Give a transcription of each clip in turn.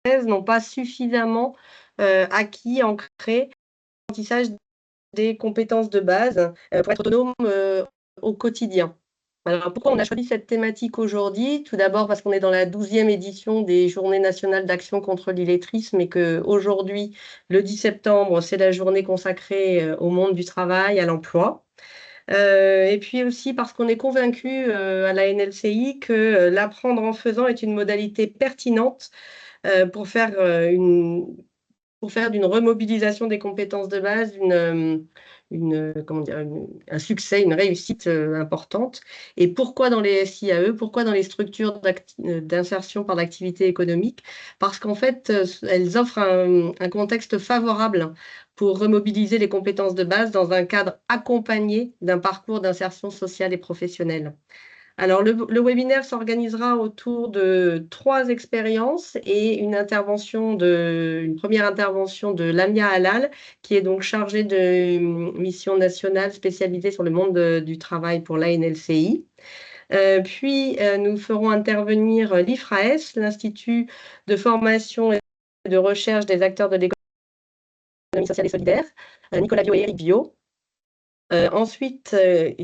n'ont pas suffisamment acquis, ancré l'apprentissage des compétences de base pour être autonome au quotidien. Alors, pourquoi on a choisi cette thématique aujourd'hui? Tout d'abord parce qu'on est dans la 12e édition des Journées nationales d'action contre l'illettrisme et qu'aujourd'hui, le 10 septembre, c'est la journée consacrée au monde du travail, à l'emploi. Et puis aussi parce qu'on est convaincu à la NLCI que l'apprendre en faisant est une modalité pertinente pour faire d'une remobilisation des compétences de base comment dire, un succès, une réussite importante. Et pourquoi dans les SIAE? Pourquoi dans les structures d'insertion par l'activité économique? Parce qu'en fait, elles offrent un contexte favorable pour remobiliser les compétences de base dans un cadre accompagné d'un parcours d'insertion sociale et professionnelle. Alors, le webinaire s'organisera autour de 3 expériences et une première intervention de Lamia Halal, qui est donc chargée de mission nationale spécialisée sur le monde du travail pour l'ANLCI. Puis, nous ferons intervenir l'IFRAES, l'Institut de formation et de recherche des acteurs de l'économie sociale et solidaire, Nicolas Bio et Eric Bio. Ensuite,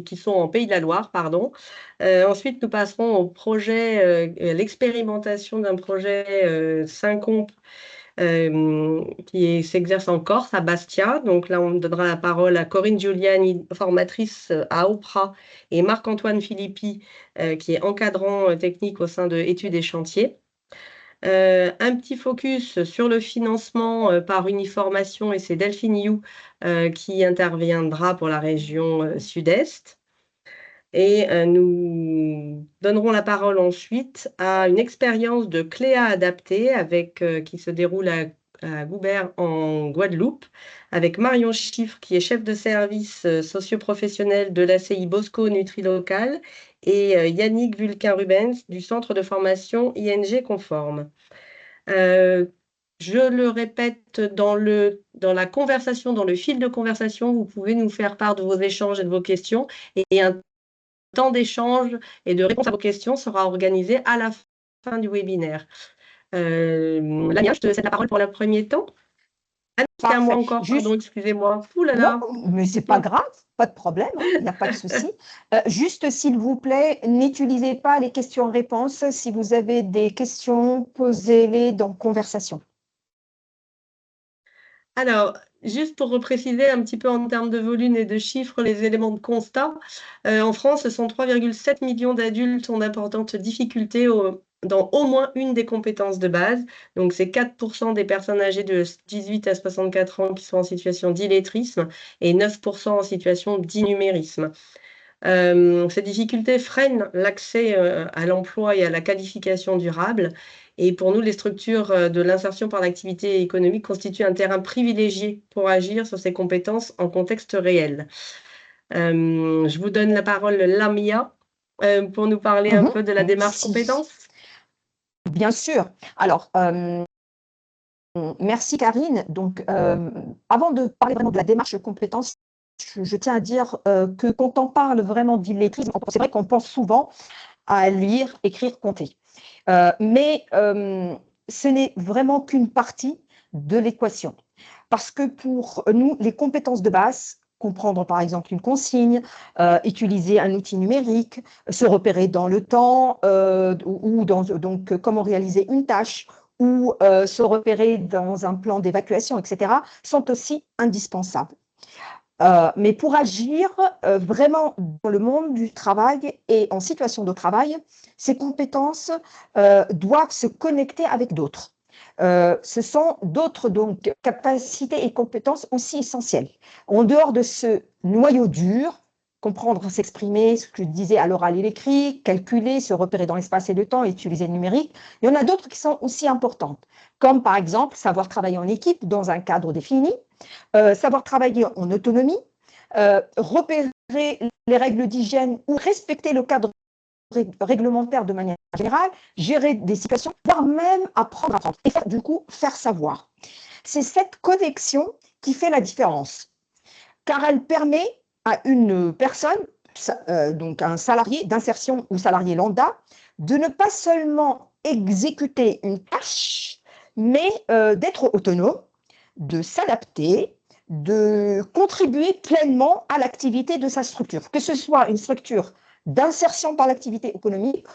qui sont en Pays de la Loire, pardon. Ensuite, nous passerons au projet, l'expérimentation d'un projet Syncompte qui s'exerce en Corse, à Bastia. Donc là, on donnera la parole à Corinne Giuliani, formatrice à OPRA, et Marc-Antoine Philippi, qui est encadrant technique au sein de Études et Chantiers. Un petit focus sur le financement par Uniformation, et c'est Delphine You qui interviendra pour la région Sud-Est. Et nous donnerons la parole ensuite à une expérience de Cléa adaptée qui se déroule à Goubert en Guadeloupe, avec Marion Chiffre, qui est chef de service socio-professionnel de l'ACI Bosco Nutri-Local, et Yannick Vulcain-Rubens du centre de formation ING Conforme. Je le répète, dans la conversation, dans le fil de conversation, vous pouvez nous faire part de vos échanges et de vos questions, et un temps d'échange et de réponse à vos questions sera organisé à la fin du webinaire. Lamia, je te cède la parole pour le premier temps. Ah non, c'est à moi encore, pardon, excusez-moi. Ouh là là. Non, mais c'est pas grave, pas de problème, il n'y a pas de souci. Juste, s'il vous plaît, n'utilisez pas les questions-réponses. Si vous avez des questions, posez-les dans conversation. Alors, juste pour repréciser un petit peu en termes de volume et de chiffres, les éléments de constat, en France, ce sont 3,7 millions d'adultes ont d'importantes difficultés dans au moins une des compétences de base. Donc, c'est 4% des personnes âgées de 18 à 64 ans qui sont en situation d'illettrisme et 9% en situation d'innumérisme. Ces difficultés freinent l'accès à l'emploi et à la qualification durable. Et pour nous, les structures de l'insertion par l'activité économique constituent un terrain privilégié pour agir sur ces compétences en contexte réel. Je vous donne la parole, Lamia, pour nous parler un peu de la démarche compétences. Bien sûr. Alors, merci Karine. Donc, avant de parler vraiment de la démarche compétences, je tiens à dire que quand on parle vraiment d'illettrisme, c'est vrai qu'on pense souvent à lire, écrire, compter. Mais ce n'est vraiment qu'une partie de l'équation. Parce que pour nous, les compétences de base, comprendre par exemple une consigne, utiliser un outil numérique, se repérer dans le temps, donc comment réaliser une tâche, ou se repérer dans un plan d'évacuation, etc., sont aussi indispensables. Mais pour agir vraiment dans le monde du travail et en situation de travail, ces compétences doivent se connecter avec d'autres. Ce sont d'autres donc capacités et compétences aussi essentielles. En dehors de ce noyau dur, comprendre, s'exprimer, ce que je disais à l'oral et l'écrit, calculer, se repérer dans l'espace et le temps et utiliser le numérique, il y en a d'autres qui sont aussi importantes, comme par exemple savoir travailler en équipe dans un cadre défini, savoir travailler en autonomie, repérer les règles d'hygiène ou respecter le cadre réglementaire de manière générale, gérer des situations, voire même apprendre à apprendre et du coup faire savoir. C'est cette connexion qui fait la différence, car elle permet à une personne, donc un salarié d'insertion ou salarié lambda, de ne pas seulement exécuter une tâche, mais d'être autonome, de s'adapter, de contribuer pleinement à l'activité de sa structure, que ce soit une structure d'insertion par l'activité économique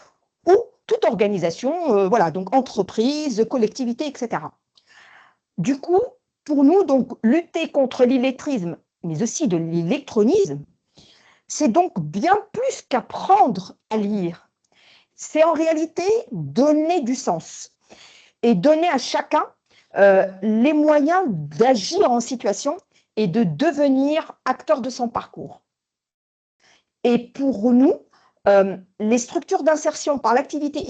ou toute organisation, voilà, donc entreprise, collectivité, etc. Du coup, pour nous, donc, lutter contre l'illettrisme, mais aussi de l'électronisme, c'est donc bien plus qu'apprendre à lire. C'est en réalité donner du sens et donner à chacun les moyens d'agir en situation et de devenir acteur de son parcours. Et pour nous, les structures d'insertion par l'activité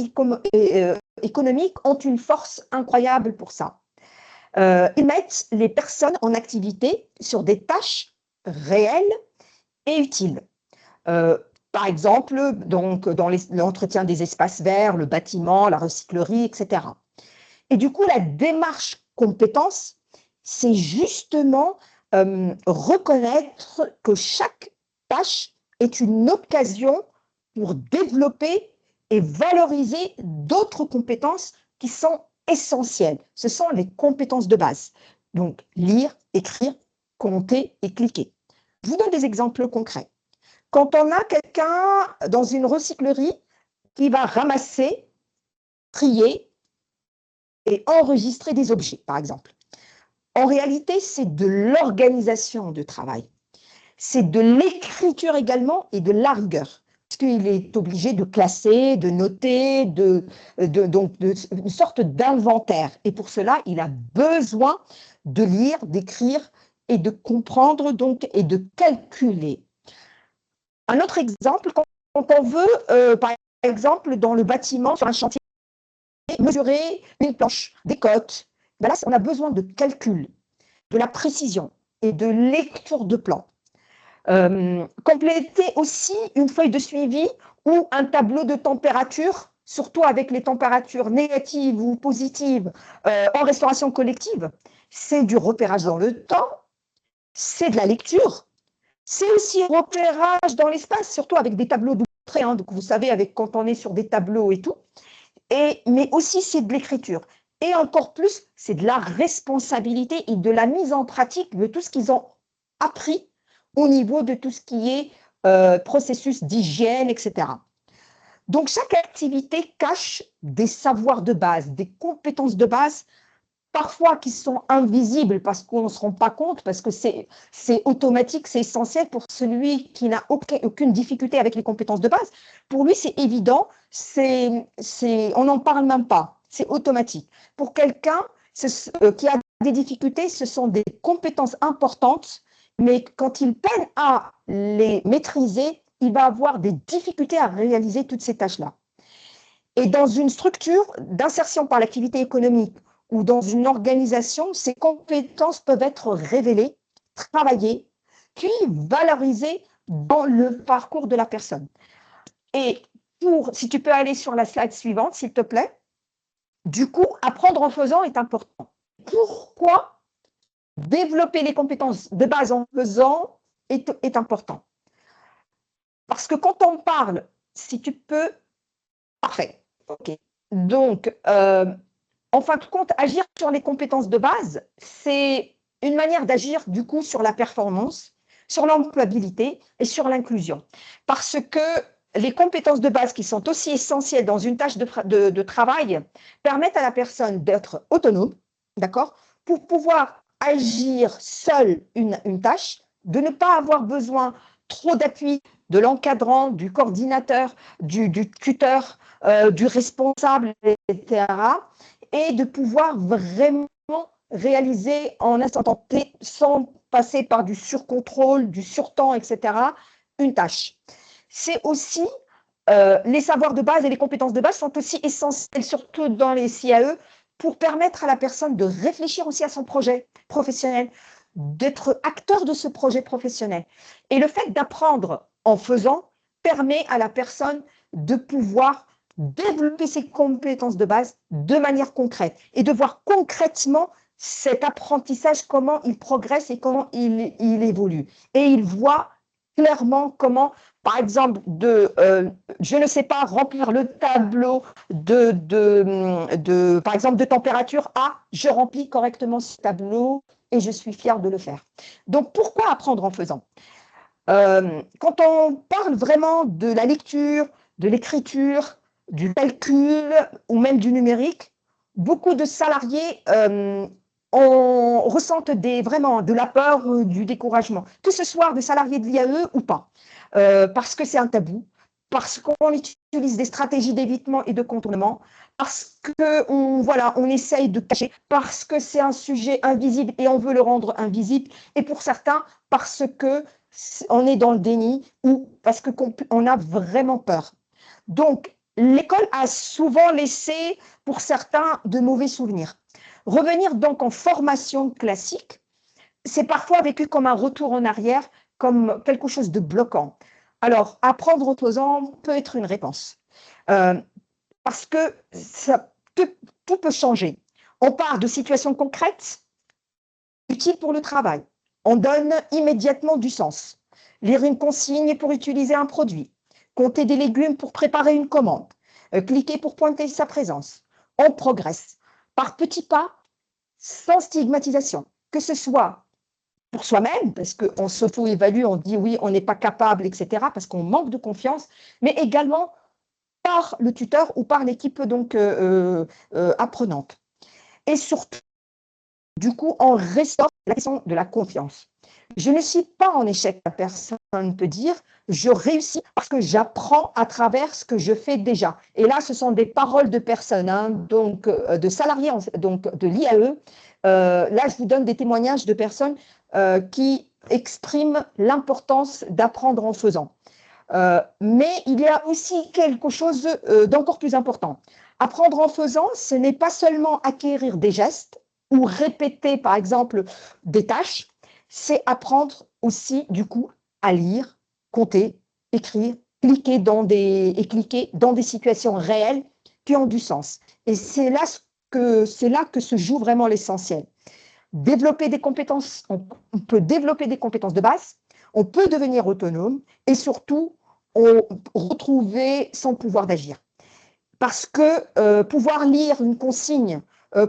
économique ont une force incroyable pour ça. Ils mettent les personnes en activité sur des tâches réelles et utiles. Par exemple, donc, dans l'entretien des espaces verts, le bâtiment, la recyclerie, etc. Et du coup, la démarche compétence, c'est justement reconnaître que chaque tâche est une occasion pour développer et valoriser d'autres compétences qui sont essentielles. Ce sont les compétences de base. Donc, lire, écrire, compter et cliquer. Je vous donne des exemples concrets. Quand on a quelqu'un dans une recyclerie qui va ramasser, trier et enregistrer des objets, par exemple. En réalité, c'est de l'organisation de travail. C'est de l'écriture également et de la rigueur. Parce qu'il est obligé de classer, de noter, donc une sorte d'inventaire. Et pour cela, il a besoin de lire, d'écrire et de comprendre donc, et de calculer. Un autre exemple, quand on veut, par exemple, dans le bâtiment, sur un chantier, mesurer une planche, des côtes, ben là, on a besoin de calcul, de la précision et de lecture de plan. Compléter aussi une feuille de suivi ou un tableau de température, surtout avec les températures négatives ou positives en restauration collective, c'est du repérage dans le temps, c'est de la lecture, c'est aussi un repérage dans l'espace, surtout avec des tableaux de trait, hein, donc vous savez, quand on est sur des tableaux et tout, mais aussi c'est de l'écriture. Et encore plus, c'est de la responsabilité et de la mise en pratique de tout ce qu'ils ont appris au niveau de tout ce qui est processus d'hygiène, etc. Donc, chaque activité cache des savoirs de base, des compétences de base, parfois qui sont invisibles parce qu'on ne se rend pas compte, parce que c'est automatique, c'est essentiel pour celui qui n'a aucune difficulté avec les compétences de base. Pour lui, c'est évident, on n'en parle même pas, c'est automatique. Pour quelqu'un qui a des difficultés, ce sont des compétences importantes, mais quand il peine à les maîtriser, il va avoir des difficultés à réaliser toutes ces tâches-là. Et dans une structure d'insertion par l'activité économique ou dans une organisation, ces compétences peuvent être révélées, travaillées, puis valorisées dans le parcours de la personne. Et si tu peux aller sur la slide suivante, s'il te plaît, du coup, apprendre en faisant est important. Pourquoi développer les compétences de base en faisant est important? Parce que quand on parle, si tu peux, parfait, ok. Donc, en fin de compte, agir sur les compétences de base, c'est une manière d'agir du coup sur la performance, sur l'employabilité et sur l'inclusion. Parce que les compétences de base qui sont aussi essentielles dans une tâche de travail permettent à la personne d'être autonome, d'accord, pour pouvoir agir seule une tâche, de ne pas avoir besoin trop d'appui de l'encadrant, du coordinateur, du tuteur, du responsable, etc., et de pouvoir vraiment réaliser en instant T, sans passer par du surcontrôle, du surtemps, etc., une tâche. C'est aussi, les savoirs de base et les compétences de base sont aussi essentiels, surtout dans les CAE, pour permettre à la personne de réfléchir aussi à son projet professionnel, d'être acteur de ce projet professionnel. Et le fait d'apprendre en faisant permet à la personne de pouvoir développer ses compétences de base de manière concrète et de voir concrètement cet apprentissage, comment il progresse et comment il évolue. Et il voit clairement comment par exemple, je ne sais pas, remplir le tableau par exemple, de température. Ah, je remplis correctement ce tableau et je suis fière de le faire. Donc, pourquoi apprendre en faisant? Quand on parle vraiment de la lecture, de l'écriture, du calcul ou même du numérique, beaucoup de salariés ressentent vraiment de la peur, du découragement, que ce soit des salariés de l'IAE ou pas, parce que c'est un tabou, parce qu'on utilise des stratégies d'évitement et de contournement, parce on essaye de cacher, parce que c'est un sujet invisible et on veut le rendre invisible, et pour certains, parce que on est dans le déni ou parce qu'on a vraiment peur. Donc, l'école a souvent laissé, pour certains, de mauvais souvenirs. Revenir donc en formation classique, c'est parfois vécu comme un retour en arrière, comme quelque chose de bloquant. Alors, apprendre en faisant peut être une réponse, euh, parce que tout peut changer. On part de situations concrètes, utiles pour le travail. On donne immédiatement du sens. Lire une consigne pour utiliser un produit, compter des légumes pour préparer une commande, cliquer pour pointer sa présence. On progresse par petits pas, sans stigmatisation, que ce soit pour soi-même, parce qu'on s'auto-évalue, on dit oui, on n'est pas capable, etc., parce qu'on manque de confiance, mais également par le tuteur ou par l'équipe donc apprenante. Et surtout, du coup, on restaure la question de la confiance. Je ne suis pas en échec, la personne peut dire, je réussis parce que j'apprends à travers ce que je fais déjà. Et là, ce sont des paroles de personnes, hein, donc de salariés, donc de l'IAE. Là, je vous donne des témoignages de personnes qui expriment l'importance d'apprendre en faisant. Mais il y a aussi quelque chose d'encore plus important. Apprendre en faisant, ce n'est pas seulement acquérir des gestes ou répéter, par exemple, des tâches, c'est apprendre aussi, du coup, à lire, compter, écrire, cliquer dans des situations réelles qui ont du sens. Et c'est là que se joue vraiment l'essentiel. Développer des compétences, on peut développer des compétences de base, on peut devenir autonome et surtout, retrouver son pouvoir d'agir. Parce que pouvoir lire une consigne,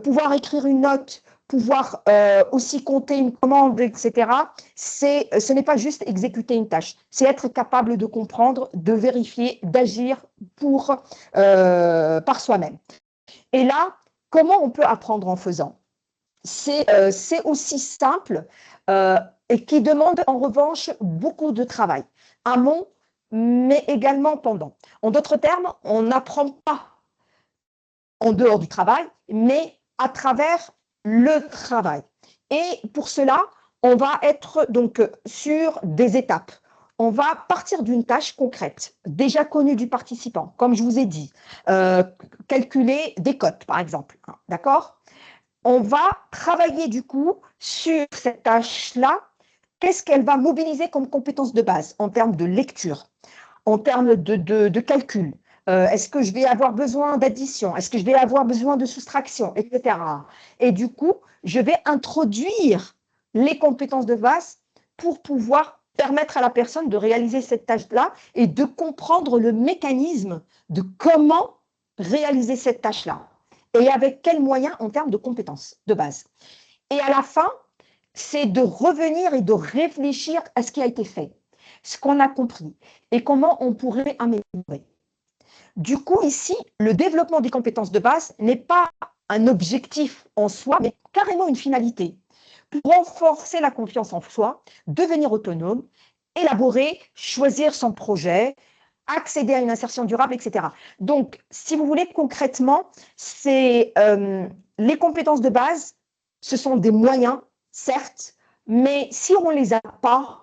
pouvoir écrire une note, pouvoir aussi compter une commande, etc., ce n'est pas juste exécuter une tâche, c'est être capable de comprendre, de vérifier, d'agir par soi-même. Et là, comment on peut apprendre en faisant? C'est aussi simple et qui demande en revanche beaucoup de travail, amont, mais également pendant. En d'autres termes, on n'apprend pas en dehors du travail, mais à travers le travail. Et pour cela, on va être donc sur des étapes. On va partir d'une tâche concrète, déjà connue du participant, comme je vous ai dit, calculer des cotes, par exemple, d'accord? On va travailler du coup sur cette tâche-là. Qu'est-ce qu'elle va mobiliser comme compétence de base en termes de lecture, en termes de calcul? Est-ce que je vais avoir besoin d'addition? Est-ce que je vais avoir besoin de soustraction, etc. Et du coup, je vais introduire les compétences de base pour pouvoir permettre à la personne de réaliser cette tâche-là et de comprendre le mécanisme de comment réaliser cette tâche-là et avec quels moyens en termes de compétences de base. Et à la fin, c'est de revenir et de réfléchir à ce qui a été fait, ce qu'on a compris et comment on pourrait améliorer. Du coup, ici, le développement des compétences de base n'est pas un objectif en soi, mais carrément une finalité pour renforcer la confiance en soi, devenir autonome, élaborer, choisir son projet, accéder à une insertion durable, etc. Donc, si vous voulez, concrètement, c'est les compétences de base, ce sont des moyens, certes, mais si on ne les a pas,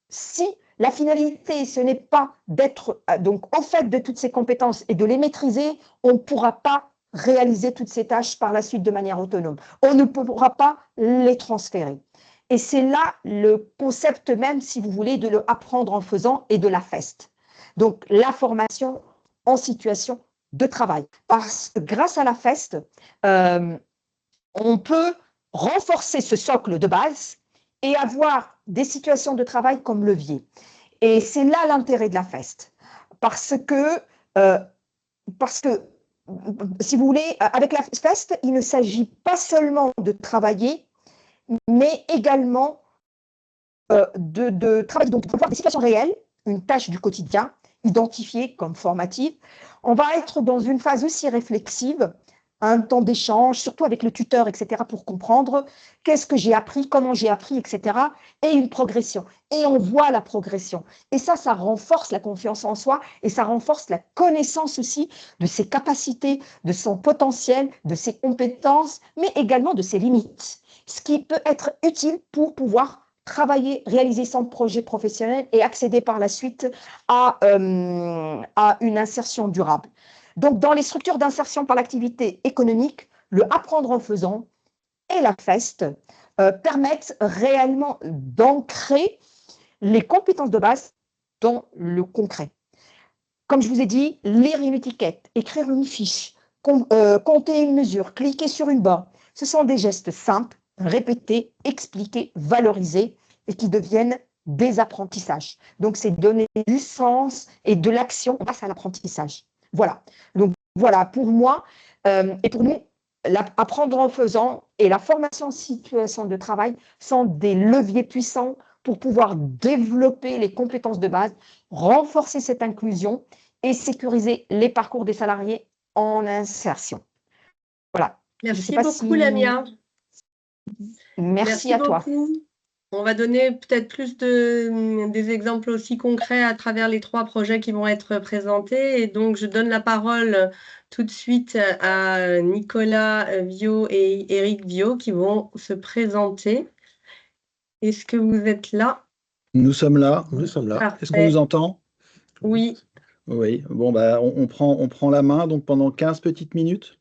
si la finalité, ce n'est pas d'être donc au fait de toutes ces compétences et de les maîtriser, on ne pourra pas réaliser toutes ces tâches par la suite de manière autonome. On ne pourra pas les transférer. Et c'est là le concept même, si vous voulez, de le apprendre en faisant et de la FEST. Donc, la formation en situation de travail. Parce que grâce à la FEST, on peut renforcer ce socle de base et avoir des situations de travail comme levier. Et c'est là l'intérêt de la FEST. Parce que, euh, si vous voulez, avec la FEST, il ne s'agit pas seulement de travailler, mais également de travailler, donc de voir des situations réelles, une tâche du quotidien, identifiée comme formative. On va être dans une phase aussi réflexive, un temps d'échange, surtout avec le tuteur, etc., pour comprendre qu'est-ce que j'ai appris, comment j'ai appris, etc., et une progression. Et on voit la progression. Et ça renforce la confiance en soi et ça renforce la connaissance aussi de ses capacités, de son potentiel, de ses compétences, mais également de ses limites. Ce qui peut être utile pour pouvoir travailler, réaliser son projet professionnel et accéder par la suite à une insertion durable. Donc, dans les structures d'insertion par l'activité économique, le apprendre en faisant et la FEST permettent réellement d'ancrer les compétences de base dans le concret. Comme je vous ai dit, lire une étiquette, écrire une fiche, compter une mesure, cliquer sur une barre, ce sont des gestes simples, répétés, expliqués, valorisés et qui deviennent des apprentissages. Donc, c'est donner du sens et de l'action grâce à l'apprentissage. Voilà. Donc, voilà, pour moi et pour nous, apprendre en faisant et la formation en situation de travail sont des leviers puissants pour pouvoir développer les compétences de base, renforcer cette inclusion et sécuriser les parcours des salariés en insertion. Voilà. Merci beaucoup, Lamia. Merci à toi. On va donner peut-être plus des exemples aussi concrets à travers les 3 projets qui vont être présentés. Et donc, je donne la parole tout de suite à Nicolas Viau et Éric Viau qui vont se présenter. Est-ce que vous êtes là? Nous sommes là. Est-ce qu'on nous entend? Oui. Oui. Bon, bah, on prend la main donc pendant 15 petites minutes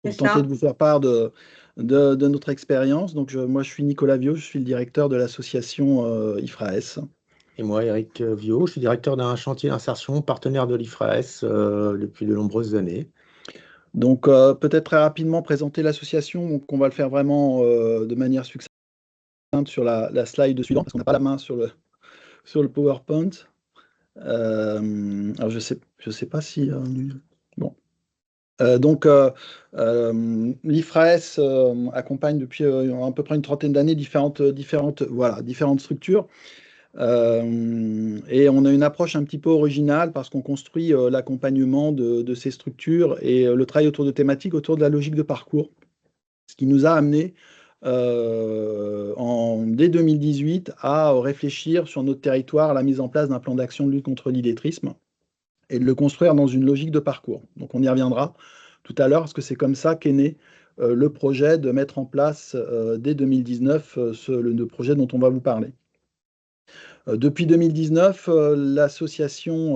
pour tenter de vous faire part de notre expérience. Donc, moi, je suis Nicolas Viau, je suis le directeur de l'association IFRAS. Et moi, Éric Viau, je suis directeur d'un chantier d'insertion partenaire de l'IFRAS depuis de nombreuses années. Donc, peut-être très rapidement présenter l'association. Donc, on va le faire vraiment de manière succincte sur la slide suivante, parce qu'on n'a pas la main sur le PowerPoint. Alors, je sais pas si... bon. Donc, l'IFRAS accompagne depuis à peu près une trentaine d'années différentes structures. Et on a une approche un petit peu originale parce qu'on construit l'accompagnement de ces structures et le travail autour de thématiques, autour de la logique de parcours. Ce qui nous a amené dès 2018 à réfléchir sur notre territoire à la mise en place d'un plan d'action de lutte contre l'illettrisme et de le construire dans une logique de parcours. Donc on y reviendra tout à l'heure, parce que c'est comme ça qu'est né le projet de mettre en place dès 2019 le projet dont on va vous parler. Depuis 2019, l'association,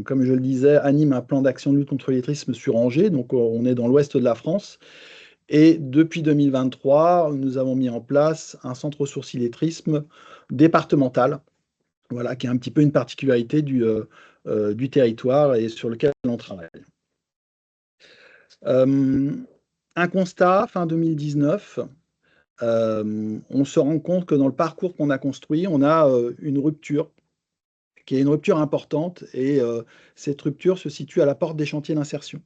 comme je le disais, anime un plan d'action de lutte contre l'illettrisme sur Angers, donc on est dans l'ouest de la France. Et depuis 2023, nous avons mis en place un centre ressources illettrisme départemental, voilà, qui est un petit peu une particularité du territoire et sur lequel on travaille. Un constat, fin 2019, on se rend compte que dans le parcours qu'on a construit, on a une rupture, qui est une rupture importante, et cette rupture se situe à la porte des chantiers d'insertion.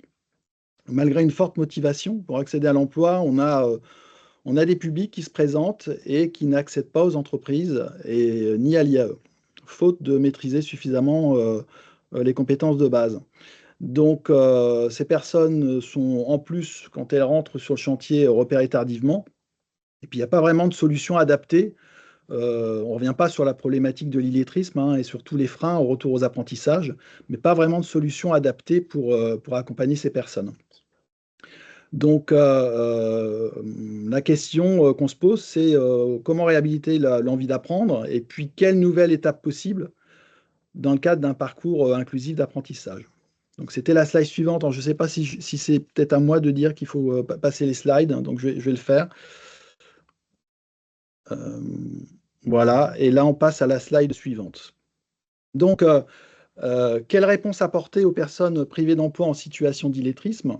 Malgré une forte motivation pour accéder à l'emploi, on a des publics qui se présentent et qui n'accèdent pas aux entreprises et ni à l'IAE, faute de maîtriser suffisamment les compétences de base. Donc, ces personnes sont, en plus, quand elles rentrent sur le chantier, repérées tardivement. Et puis, il n'y a pas vraiment de solution adaptée. On ne revient pas sur la problématique de l'illettrisme et sur tous les freins au retour aux apprentissages, mais pas vraiment de solution adaptée pour accompagner ces personnes. Donc, la question qu'on se pose, c'est comment réhabiliter l'envie d'apprendre et puis quelle nouvelle étape possible dans le cadre d'un parcours inclusif d'apprentissage. Donc, c'était la slide suivante. Alors, je ne sais pas si c'est peut-être à moi de dire qu'il faut passer les slides, donc je vais le faire. Voilà, et là, on passe à la slide suivante. Donc, quelle réponse apporter aux personnes privées d'emploi en situation d'illettrisme?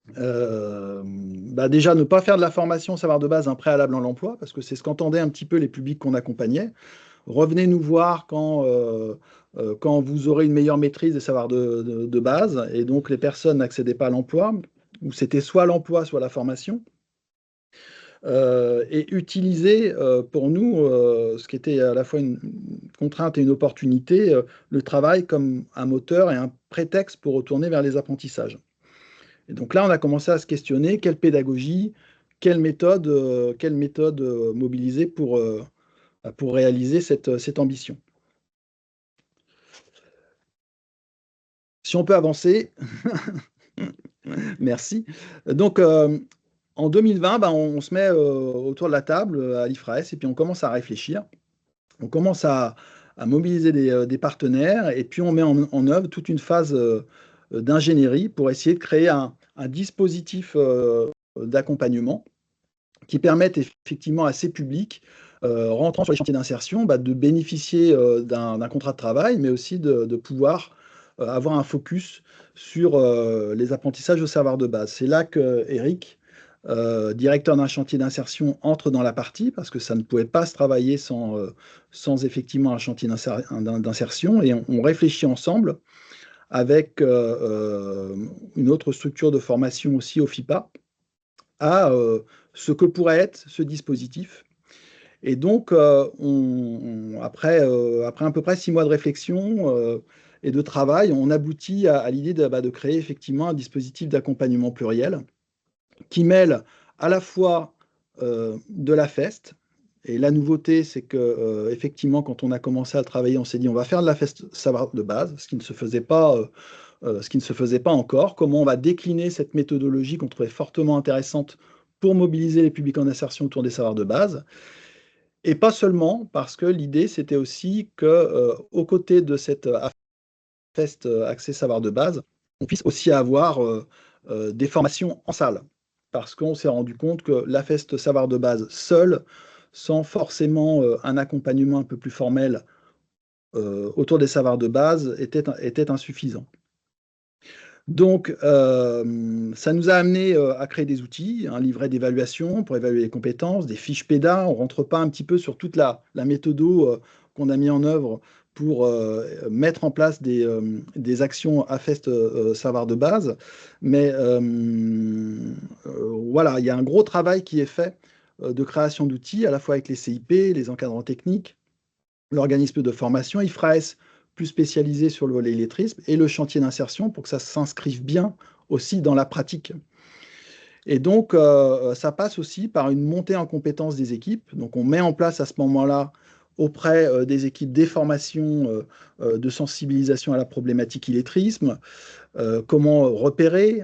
Déjà, ne pas faire de la formation savoir de base un préalable à l'emploi, parce que c'est ce qu'entendaient un petit peu les publics qu'on accompagnait. revenez nous voir quand vous aurez une meilleure maîtrise des savoirs de base. Et donc, les personnes n'accédaient pas à l'emploi, ou c'était soit l'emploi, soit la formation. Et utiliser pour nous, ce qui était à la fois une contrainte et une opportunité, le travail comme un moteur et un prétexte pour retourner vers les apprentissages. Et donc là, on a commencé à se questionner quelle pédagogie, quelle méthode mobiliser pour réaliser cette ambition. Si on peut avancer, merci. Donc, en 2020, ben, on se met autour de la table à l'IFRAS et puis on commence à réfléchir. On commence à mobiliser des partenaires et puis on met en œuvre toute une phase d'ingénierie pour essayer de créer un dispositif d'accompagnement qui permette effectivement à ces publics rentrant sur les chantiers d'insertion de bénéficier d'un contrat de travail, mais aussi de pouvoir avoir un focus sur les apprentissages au savoir de base. C'est là que Eric, directeur d'un chantier d'insertion, entre dans la partie, parce que ça ne pouvait pas se travailler sans effectivement un chantier d'insertion, et on réfléchit ensemble avec une autre structure de formation aussi au FIPA, à ce que pourrait être ce dispositif. Et donc, après à peu près 6 mois de réflexion et de travail, on aboutit à l'idée de créer effectivement un dispositif d'accompagnement pluriel qui mêle à la fois de la FEST, et la nouveauté, c'est que effectivement, quand on a commencé à travailler, on s'est dit on va faire de la FEST savoir de base, ce qui ne se faisait pas encore. Comment on va décliner cette méthodologie qu'on trouvait fortement intéressante pour mobiliser les publics en insertion autour des savoirs de base. Et pas seulement, parce que l'idée, c'était aussi qu'aux côtés de cette FEST accès savoir de base, on puisse aussi avoir des formations en salle. Parce qu'on s'est rendu compte que la FEST savoir de base seule, sans forcément un accompagnement un peu plus formel autour des savoirs de base, était insuffisant. Donc, ça nous a amené à créer des outils, un livret d'évaluation pour évaluer les compétences, des fiches PEDA. On ne rentre pas un petit peu sur toute la méthodo qu'on a mis en œuvre pour mettre en place des actions à FEST savoir de base. Mais voilà, il y a un gros travail qui est fait de création d'outils, à la fois avec les CIP, les encadrants techniques, l'organisme de formation, IFRAS, plus spécialisé sur le volet illettrisme, et le chantier d'insertion pour que ça s'inscrive bien aussi dans la pratique. Et donc, ça passe aussi par une montée en compétences des équipes. Donc, on met en place à ce moment-là, auprès des équipes, des formations de sensibilisation à la problématique illettrisme, comment repérer,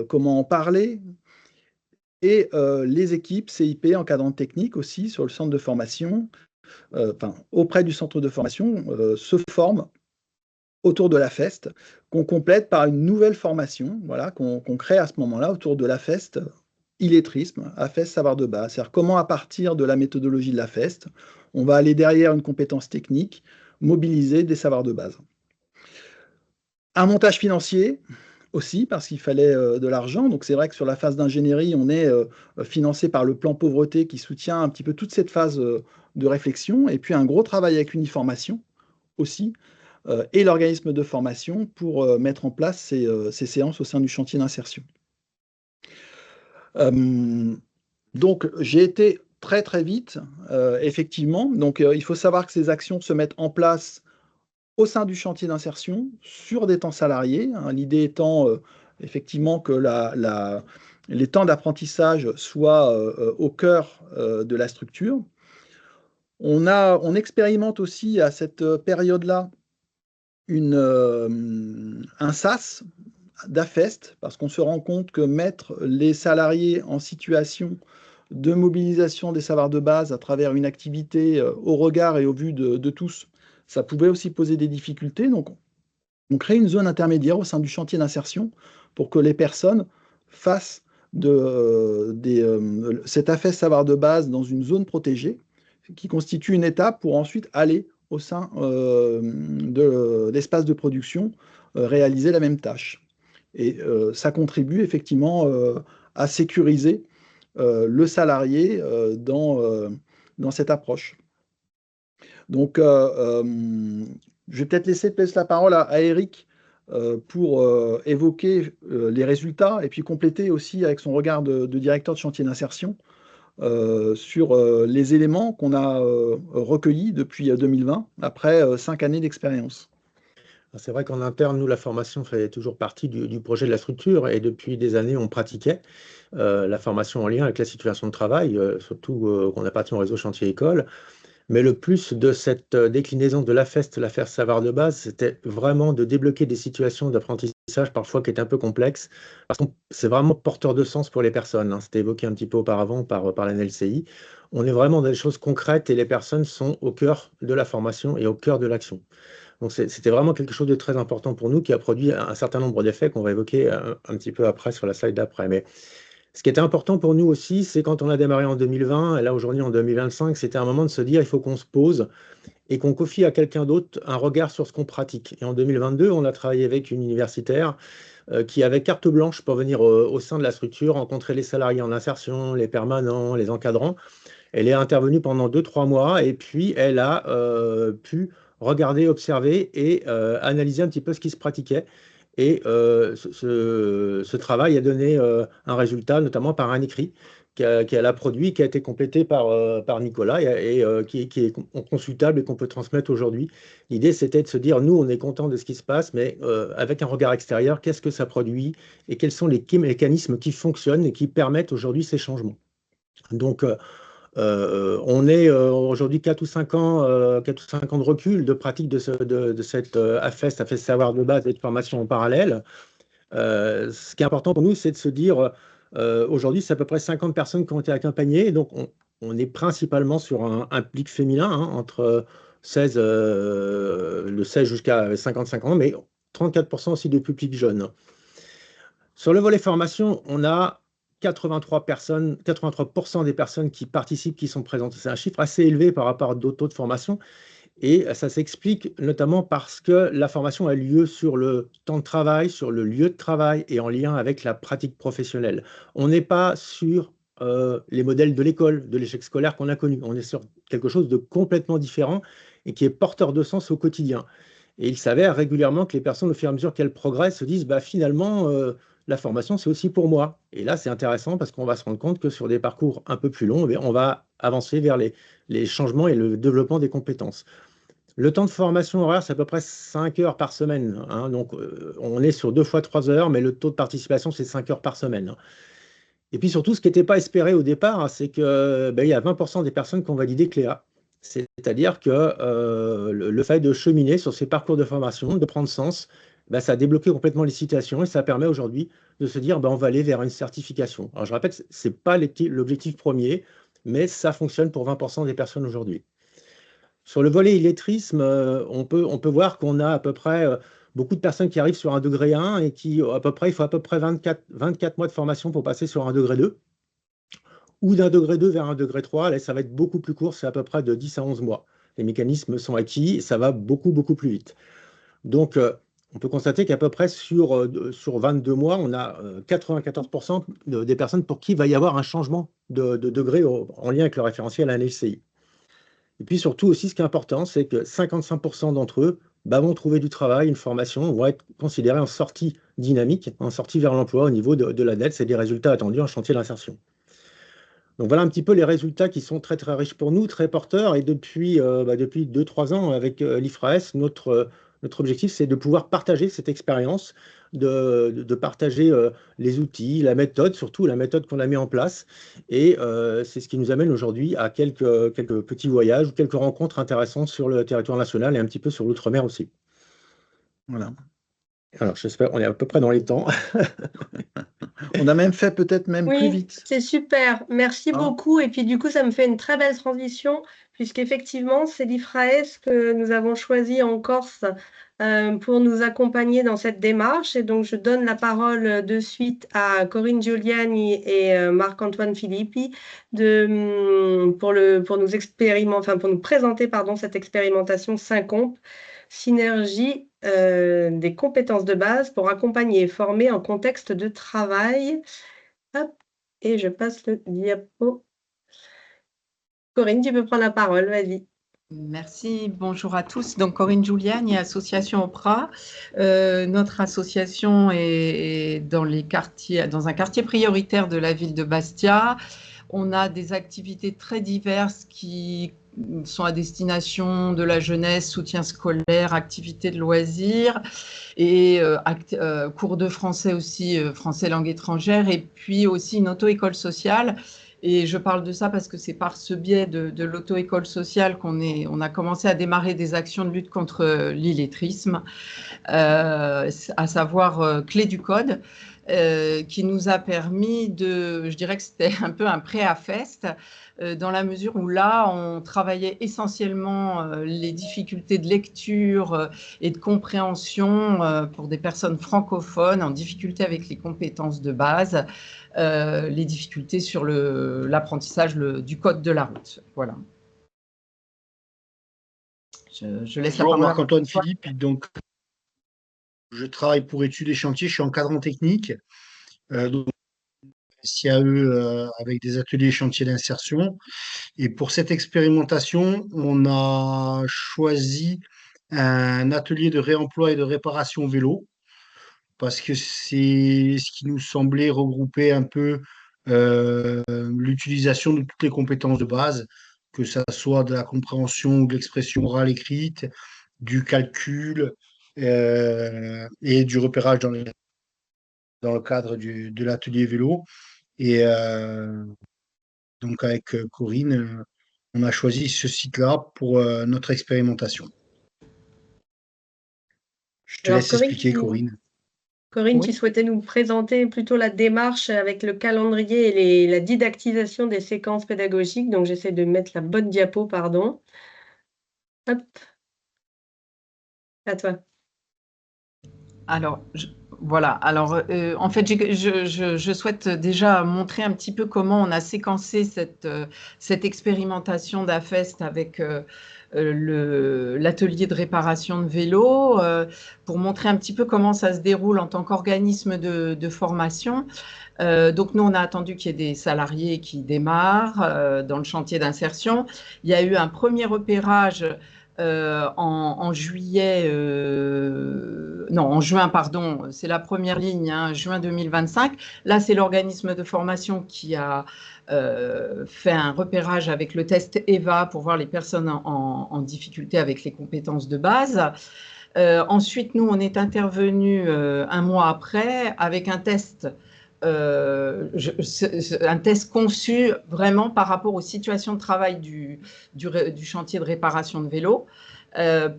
comment en parler, et les équipes CIP, encadrants techniques aussi, sur le centre de formation, auprès du centre de formation, se forment autour de la FEST, qu'on complète par une nouvelle formation, voilà, qu'on crée à ce moment-là autour de la FEST illettrisme, AFEST savoir de base. C'est-à-dire comment, à partir de la méthodologie de la FEST, on va aller derrière une compétence technique, mobiliser des savoirs de base. Un montage financier aussi, parce qu'il fallait de l'argent. Donc c'est vrai que sur la phase d'ingénierie, on est financé par le plan pauvreté qui soutient un petit peu toute cette phase de réflexion, et puis un gros travail avec Uniformation aussi, et l'organisme de formation pour mettre en place ces séances au sein du chantier d'insertion. Donc, j'ai été très très vite, effectivement. Donc, il faut savoir que ces actions se mettent en place au sein du chantier d'insertion, sur des temps salariés, hein. L'idée étant effectivement que les temps d'apprentissage soient au cœur de la structure. On expérimente aussi à cette période-là un SAS d'AFEST, parce qu'on se rend compte que mettre les salariés en situation de mobilisation des savoirs de base à travers une activité au regard et au vu de tous, ça pouvait aussi poser des difficultés. Donc, on crée une zone intermédiaire au sein du chantier d'insertion pour que les personnes fassent cet AFEST savoir de base dans une zone protégée, qui constitue une étape pour ensuite aller au sein de l'espace de production réaliser la même tâche. Et ça contribue effectivement à sécuriser le salarié dans cette approche. Donc, je vais peut-être laisser la parole à Eric pour évoquer les résultats et puis compléter aussi avec son regard de directeur de chantier d'insertion sur les éléments qu'on a recueillis depuis 2020, après 5 années d'expérience. C'est vrai qu'en interne, nous, la formation fait toujours partie du projet de la structure et depuis des années, on pratiquait la formation en lien avec la situation de travail, surtout qu'on appartient au réseau chantier école. Mais le plus de cette déclinaison de l'AFEST, l'affaire savoir de base, c'était vraiment de débloquer des situations d'apprentissage parfois qui étaient un peu complexes, parce que c'est vraiment porteur de sens pour les personnes, hein. C'était évoqué un petit peu auparavant par la NLCI. On est vraiment dans des choses concrètes et les personnes sont au cœur de la formation et au cœur de l'action. Donc c'était vraiment quelque chose de très important pour nous qui a produit un certain nombre d'effets qu'on va évoquer un petit peu après sur la slide d'après. Mais ce qui était important pour nous aussi, c'est quand on a démarré en 2020, et là aujourd'hui en 2025, c'était un moment de se dire il faut qu'on se pose et qu'on confie à quelqu'un d'autre un regard sur ce qu'on pratique. Et en 2022, on a travaillé avec une universitaire qui avait carte blanche pour venir au sein de la structure, rencontrer les salariés en insertion, les permanents, les encadrants. Elle est intervenue pendant 2-3 mois et puis elle a pu regarder, observer et analyser un petit peu ce qui se pratiquait. Et ce travail a donné un résultat, notamment par un écrit qu'elle a produit, qui a été complété par Nicolas et qui est consultable et qu'on peut transmettre aujourd'hui. L'idée, c'était de se dire, nous, on est content de ce qui se passe, mais avec un regard extérieur, qu'est-ce que ça produit et quels sont les mécanismes qui fonctionnent et qui permettent aujourd'hui ces changements. Donc, on est aujourd'hui 4 ou 5 ans, 4 ou 5 ans de recul de pratique de cette AFEST savoir de base et de formation en parallèle. Ce qui est important pour nous, c'est de se dire, aujourd'hui, c'est à peu près 50 personnes qui ont été accompagnées. Donc, on est principalement sur un pic féminin, hein, entre 16, le 16 jusqu'à 55 ans, mais 34% aussi de publics jeunes. Sur le volet formation, on a 83% des personnes qui participent, qui sont présentes. C'est un chiffre assez élevé par rapport à d'autres taux de formation. Et ça s'explique notamment parce que la formation a lieu sur le temps de travail, sur le lieu de travail et en lien avec la pratique professionnelle. On n'est pas sur les modèles de l'école, de l'échec scolaire qu'on a connu. On est sur quelque chose de complètement différent et qui est porteur de sens au quotidien. Et il s'avère régulièrement que les personnes, au fur et à mesure qu'elles progressent, se disent bah, finalement, la formation, c'est aussi pour moi. Et là, c'est intéressant parce qu'on va se rendre compte que sur des parcours un peu plus longs, on va avancer vers les changements et le développement des compétences. Le temps de formation horaire, c'est à peu près 5 heures par semaine, hein. Donc, on est sur 2 fois 3 heures, mais le taux de participation, c'est 5 heures par semaine. Et puis surtout, ce qui n'était pas espéré au départ, c'est qu'il y a 20% des personnes qui ont validé Cléa. C'est-à-dire que le fait de cheminer sur ces parcours de formation, de prendre sens, ça a débloqué complètement les situations et ça permet aujourd'hui de se dire on va aller vers une certification. Alors je répète, ce n'est pas l'objectif premier, mais ça fonctionne pour 20% des personnes aujourd'hui. Sur le volet illettrisme, on peut voir qu'on a à peu près beaucoup de personnes qui arrivent sur un degré 1 et il faut à peu près 24 mois de formation pour passer sur un degré 2 ou d'un degré 2 vers un degré 3. Là, ça va être beaucoup plus court, c'est à peu près de 10 à 11 mois. Les mécanismes sont acquis et ça va beaucoup, beaucoup plus vite. Donc, on peut constater qu'à peu près sur 22 mois, on a 94% des personnes pour qui il va y avoir un changement de degré en lien avec le référentiel à l'ANSCI. Et puis surtout aussi, ce qui est important, c'est que 55% d'entre eux vont trouver du travail, une formation, vont être considérés en sortie dynamique, en sortie vers l'emploi au niveau de la NELS et des résultats attendus en chantier d'insertion. Donc voilà un petit peu les résultats qui sont très très riches pour nous, très porteurs. Et depuis 2-3 ans avec l'IFRAS, notre objectif, c'est de pouvoir partager cette expérience, de partager les outils, la méthode, surtout la méthode qu'on a mis en place. Et c'est ce qui nous amène aujourd'hui à quelques petits voyages ou quelques rencontres intéressantes sur le territoire national et un petit peu sur l'outre-mer aussi. Voilà. Alors, j'espère, on est à peu près dans les temps. On a même fait peut-être même plus vite. C'est super. Merci beaucoup. Et puis du coup, ça me fait une très belle transition, puisqu'effectivement, c'est l'IFRAS que nous avons choisi en Corse pour nous accompagner dans cette démarche. Et donc, je donne la parole de suite à Corinne Giuliani et Marc-Antoine Filippi pour nous présenter cette expérimentation Syncope, synergie des compétences de base pour accompagner et former en contexte de travail. Hop, et je passe le diapo. Corinne, tu peux prendre la parole, vas-y. Merci, bonjour à tous. Donc Corinne Giuliani, association OPRA. Notre association est dans un quartier prioritaire de la ville de Bastia. On a des activités très diverses qui sont à destination de la jeunesse, soutien scolaire, activités de loisirs et cours de français aussi, français langue étrangère, et puis aussi une auto-école sociale. Et je parle de ça parce que c'est par ce biais de l'auto-école sociale on a commencé à démarrer des actions de lutte contre l'illettrisme, à savoir Clé du Code, qui nous a permis je dirais que c'était un peu un pré-AFEST, dans la mesure où là, on travaillait essentiellement les difficultés de lecture et de compréhension pour des personnes francophones en difficulté avec les compétences de base, les difficultés sur l'apprentissage du code de la route. Voilà. Je laisse Bonjour, la parole à Marc-Antoine Philippe. Donc, je travaille pour Études et Chantiers, je suis encadrant technique, donc SIAE avec des ateliers et chantiers d'insertion. Et pour cette expérimentation, on a choisi un atelier de réemploi et de réparation vélo, parce que c'est ce qui nous semblait regrouper un peu l'utilisation de toutes les compétences de base, que ça soit de la compréhension ou de l'expression orale écrite, du calcul et du repérage dans le cadre de l'atelier vélo. Et donc avec Corinne, on a choisi ce site-là pour notre expérimentation. Je te Alors, laisse expliquer, Corinne. Corinne, Oui. tu souhaitais nous présenter plutôt la démarche avec le calendrier et la didactisation des séquences pédagogiques. Donc, j'essaie de mettre la bonne diapo, pardon. Hop. À toi. Alors, voilà. Alors, en fait, je souhaite déjà montrer un petit peu comment on a séquencé cette expérimentation d'AFEST avec l'atelier de réparation de vélo, pour montrer un petit peu comment ça se déroule en tant qu'organisme de formation. Donc, nous, on a attendu qu'il y ait des salariés qui démarrent dans le chantier d'insertion. Il y a eu un premier repérage en juin, pardon, c'est la première ligne, hein, juin 2025. Là, c'est l'organisme de formation qui a fait un repérage avec le test EVA pour voir les personnes en difficulté avec les compétences de base. Ensuite, nous, on est intervenu un mois après avec un test conçu vraiment par rapport aux situations de travail du chantier de réparation de vélo,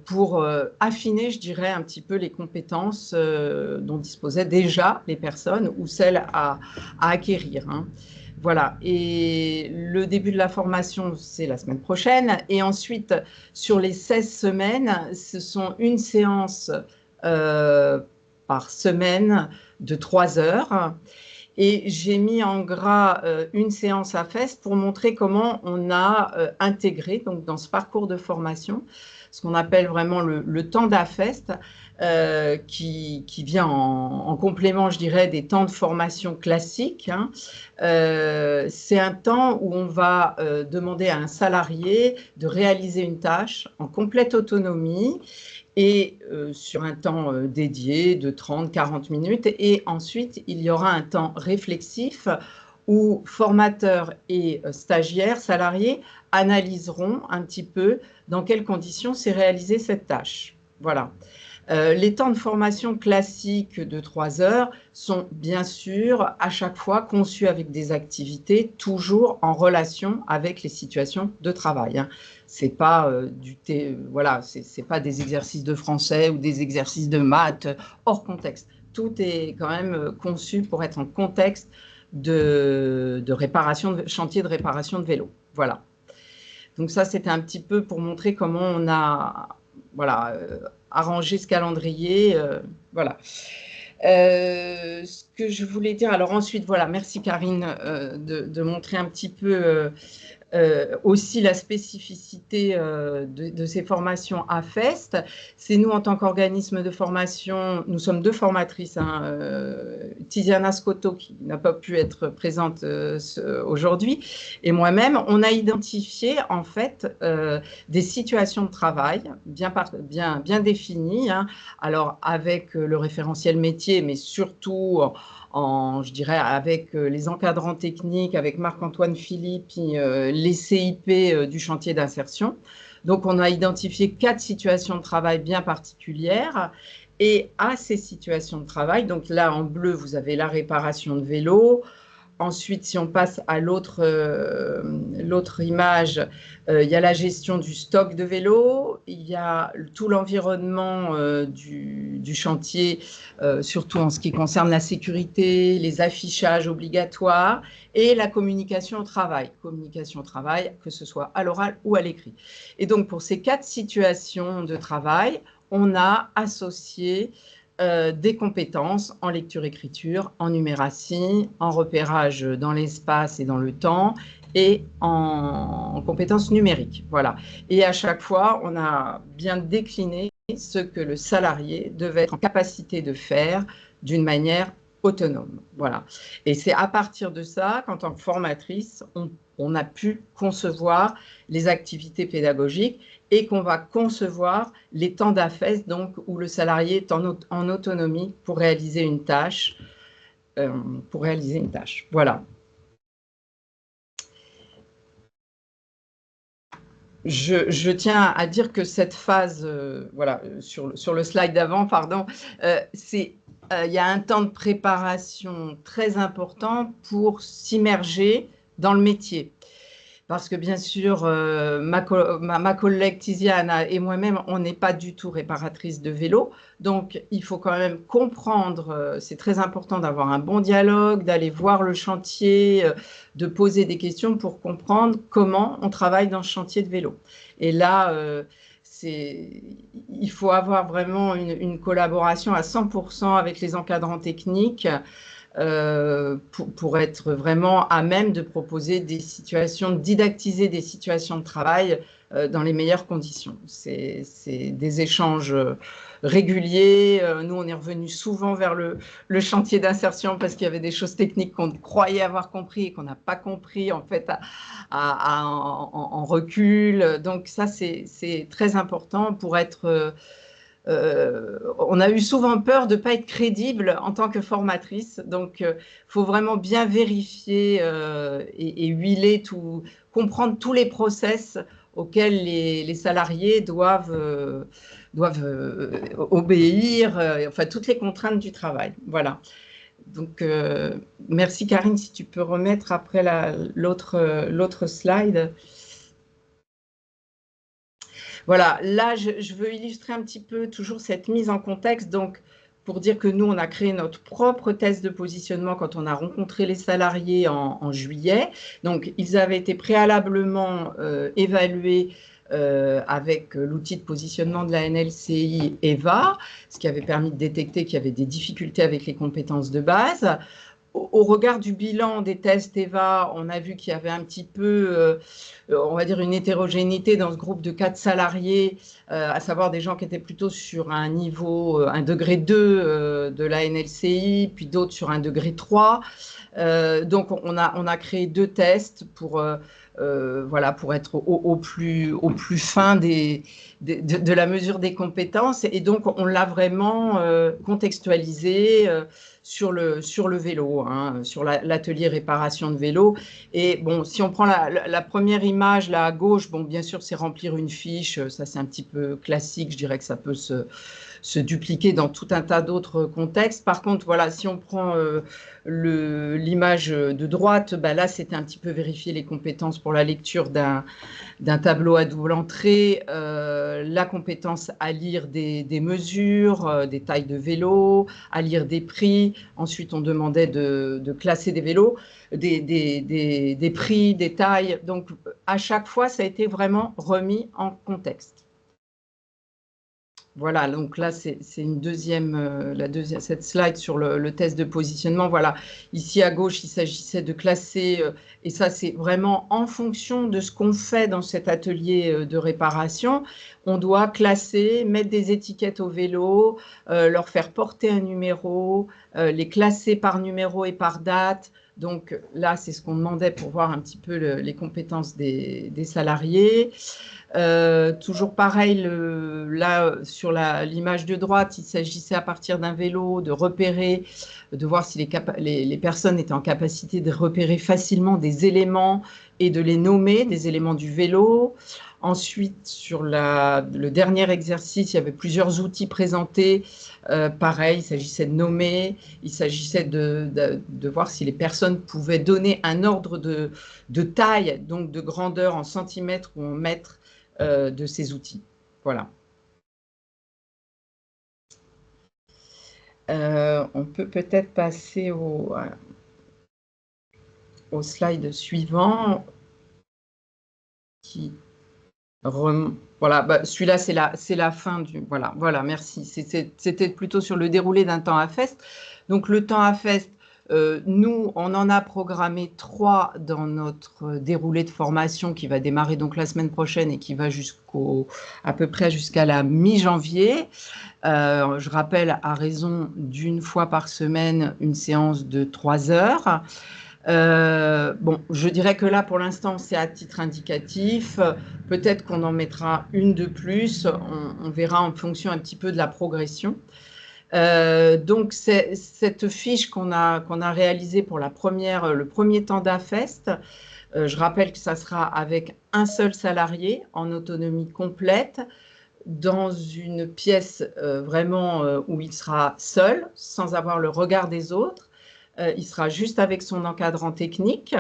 pour affiner, je dirais, un petit peu les compétences dont disposaient déjà les personnes ou celles à acquérir, hein. Voilà, et le début de la formation, c'est la semaine prochaine. Et ensuite, sur les 16 semaines, ce sont une séance par semaine de 3 heures. Et j'ai mis en gras une séance à FEST pour montrer comment on a intégré, donc dans ce parcours de formation, ce qu'on appelle vraiment le temps d'AFEST, qui vient en complément, je dirais, des temps de formation classiques, hein. C'est un temps où on va demander à un salarié de réaliser une tâche en complète autonomie et sur un temps dédié de 30-40 minutes. Et ensuite, il y aura un temps réflexif où formateurs et stagiaires, salariés, analyseront un petit peu dans quelles conditions s'est réalisée cette tâche. Voilà. Les temps de formation classiques de 3 heures sont bien sûr à chaque fois conçus avec des activités toujours en relation avec les situations de travail, hein. C'est pas voilà, c'est pas des exercices de français ou des exercices de maths hors contexte. Tout est quand même conçu pour être en contexte de chantier de réparation de vélo. Voilà. Donc ça, c'était un petit peu pour montrer comment on a arrangé ce calendrier. Voilà. Ce que je voulais dire, alors ensuite, voilà, merci Karine de montrer un petit peu aussi la spécificité de ces formations à FEST, c'est nous en tant qu'organisme de formation, nous sommes deux formatrices, hein, Tiziana Scotto qui n'a pas pu être présente aujourd'hui, et moi-même, on a identifié en fait des situations de travail bien définies, hein, alors avec le référentiel métier, mais surtout je dirais, avec les encadrants techniques, avec Marc-Antoine Philippe, les CIP du chantier d'insertion. Donc, on a identifié 4 situations de travail bien particulières. Et à ces situations de travail, donc là, en bleu, vous avez la réparation de vélo. Ensuite, si on passe à l'autre image, il y a la gestion du stock de vélos, il y a tout l'environnement du chantier, surtout en ce qui concerne la sécurité, les affichages obligatoires et la communication au travail. Communication au travail, que ce soit à l'oral ou à l'écrit. Et donc, pour ces 4 situations de travail, on a associé des compétences en lecture-écriture, en numératie, en repérage dans l'espace et dans le temps et en compétences numériques. Voilà. Et à chaque fois, on a bien décliné ce que le salarié devait être en capacité de faire d'une manière autonome. Voilà. Et c'est à partir de ça qu'en tant que formatrice, on a pu concevoir les activités pédagogiques et qu'on va concevoir les temps d'AFES, donc où le salarié est en autonomie pour réaliser une tâche. Voilà. Je tiens à dire que cette phase, voilà, sur le slide d'avant, pardon, il y a un temps de préparation très important pour s'immerger dans le métier. Parce que bien sûr, ma collègue Tiziana et moi-même, on n'est pas du tout réparatrice de vélo. Donc, il faut quand même comprendre, c'est très important d'avoir un bon dialogue, d'aller voir le chantier, de poser des questions pour comprendre comment on travaille dans ce chantier de vélo. Et là, il faut avoir vraiment une collaboration à 100% avec les encadrants techniques. Pour être vraiment à même de proposer des situations, de didactiser des situations de travail dans les meilleures conditions. C'est des échanges réguliers. Nous, on est revenu souvent vers le chantier d'insertion parce qu'il y avait des choses techniques qu'on croyait avoir compris et qu'on n'a pas compris en fait en recul. Donc ça, c'est très important pour être... on a eu souvent peur de ne pas être crédible en tant que formatrice. Donc, il faut vraiment bien vérifier et huiler comprendre tous les process auxquels les salariés doivent obéir, enfin, toutes les contraintes du travail. Voilà. Donc, merci Karine, si tu peux remettre après l'autre slide. Voilà, là, je veux illustrer un petit peu toujours cette mise en contexte. Donc, pour dire que nous, on a créé notre propre test de positionnement quand on a rencontré les salariés en juillet. Donc, ils avaient été préalablement évalués avec l'outil de positionnement de la NLCI EVA, ce qui avait permis de détecter qu'il y avait des difficultés avec les compétences de base. Au regard du bilan des tests EVA, on a vu qu'il y avait un petit peu, on va dire, une hétérogénéité dans ce groupe de 4 salariés, à savoir des gens qui étaient plutôt sur un niveau, un degré 2 de la NLCI, puis d'autres sur un degré 3. Donc, on a créé 2 tests pour, voilà, pour être au plus fin de la mesure des compétences. Et donc, on l'a vraiment contextualisé sur le vélo, hein, sur l'atelier réparation de vélo. Et bon, si on prend la première image là à gauche, bon, bien sûr, c'est remplir une fiche. Ça, c'est un petit peu classique. Je dirais que ça peut se dupliquer dans tout un tas d'autres contextes. Par contre, voilà, si on prend l'image de droite, bah là, c'était un petit peu vérifier les compétences pour la lecture d'un tableau à double entrée, la compétence à lire des mesures, des tailles de vélo, à lire des prix. Ensuite, on demandait de classer des vélos, des prix, des tailles. Donc, à chaque fois, ça a été vraiment remis en contexte. Voilà, donc là, c'est une cette slide sur le test de positionnement. Voilà, ici à gauche, il s'agissait de classer, et ça, c'est vraiment en fonction de ce qu'on fait dans cet atelier de réparation. On doit classer, mettre des étiquettes au vélo, leur faire porter un numéro, les classer par numéro et par date. Donc là, c'est ce qu'on demandait pour voir un petit peu les compétences des salariés. Toujours pareil, là sur l'image de droite, il s'agissait à partir d'un vélo de repérer, de voir si les personnes étaient en capacité de repérer facilement des éléments et de les nommer, des éléments du vélo. Ensuite, sur le dernier exercice, il y avait plusieurs outils présentés. Pareil, il s'agissait de nommer, il s'agissait de voir si les personnes pouvaient donner un ordre de taille, donc de grandeur en centimètres ou en mètres de ces outils. Voilà. On peut peut-être passer au slide suivant. Voilà, bah, celui-là, c'est la fin du... Voilà, merci. C'était plutôt sur le déroulé d'un temps à FEST. Donc, le temps à FEST, nous, on en a programmé 3 dans notre déroulé de formation qui va démarrer donc la semaine prochaine et qui va à peu près jusqu'à la mi-janvier. Je rappelle, à raison d'1 fois par semaine, une séance de 3 heures. Bon, je dirais que là, pour l'instant, c'est à titre indicatif. Peut-être qu'on en mettra une de plus. On verra en fonction un petit peu de la progression. Donc, cette fiche qu'on a réalisée pour le premier temps d'AFEST, je rappelle que ça sera avec un seul salarié en autonomie complète, dans une pièce vraiment où il sera seul, sans avoir le regard des autres. Il sera juste avec son encadrant technique.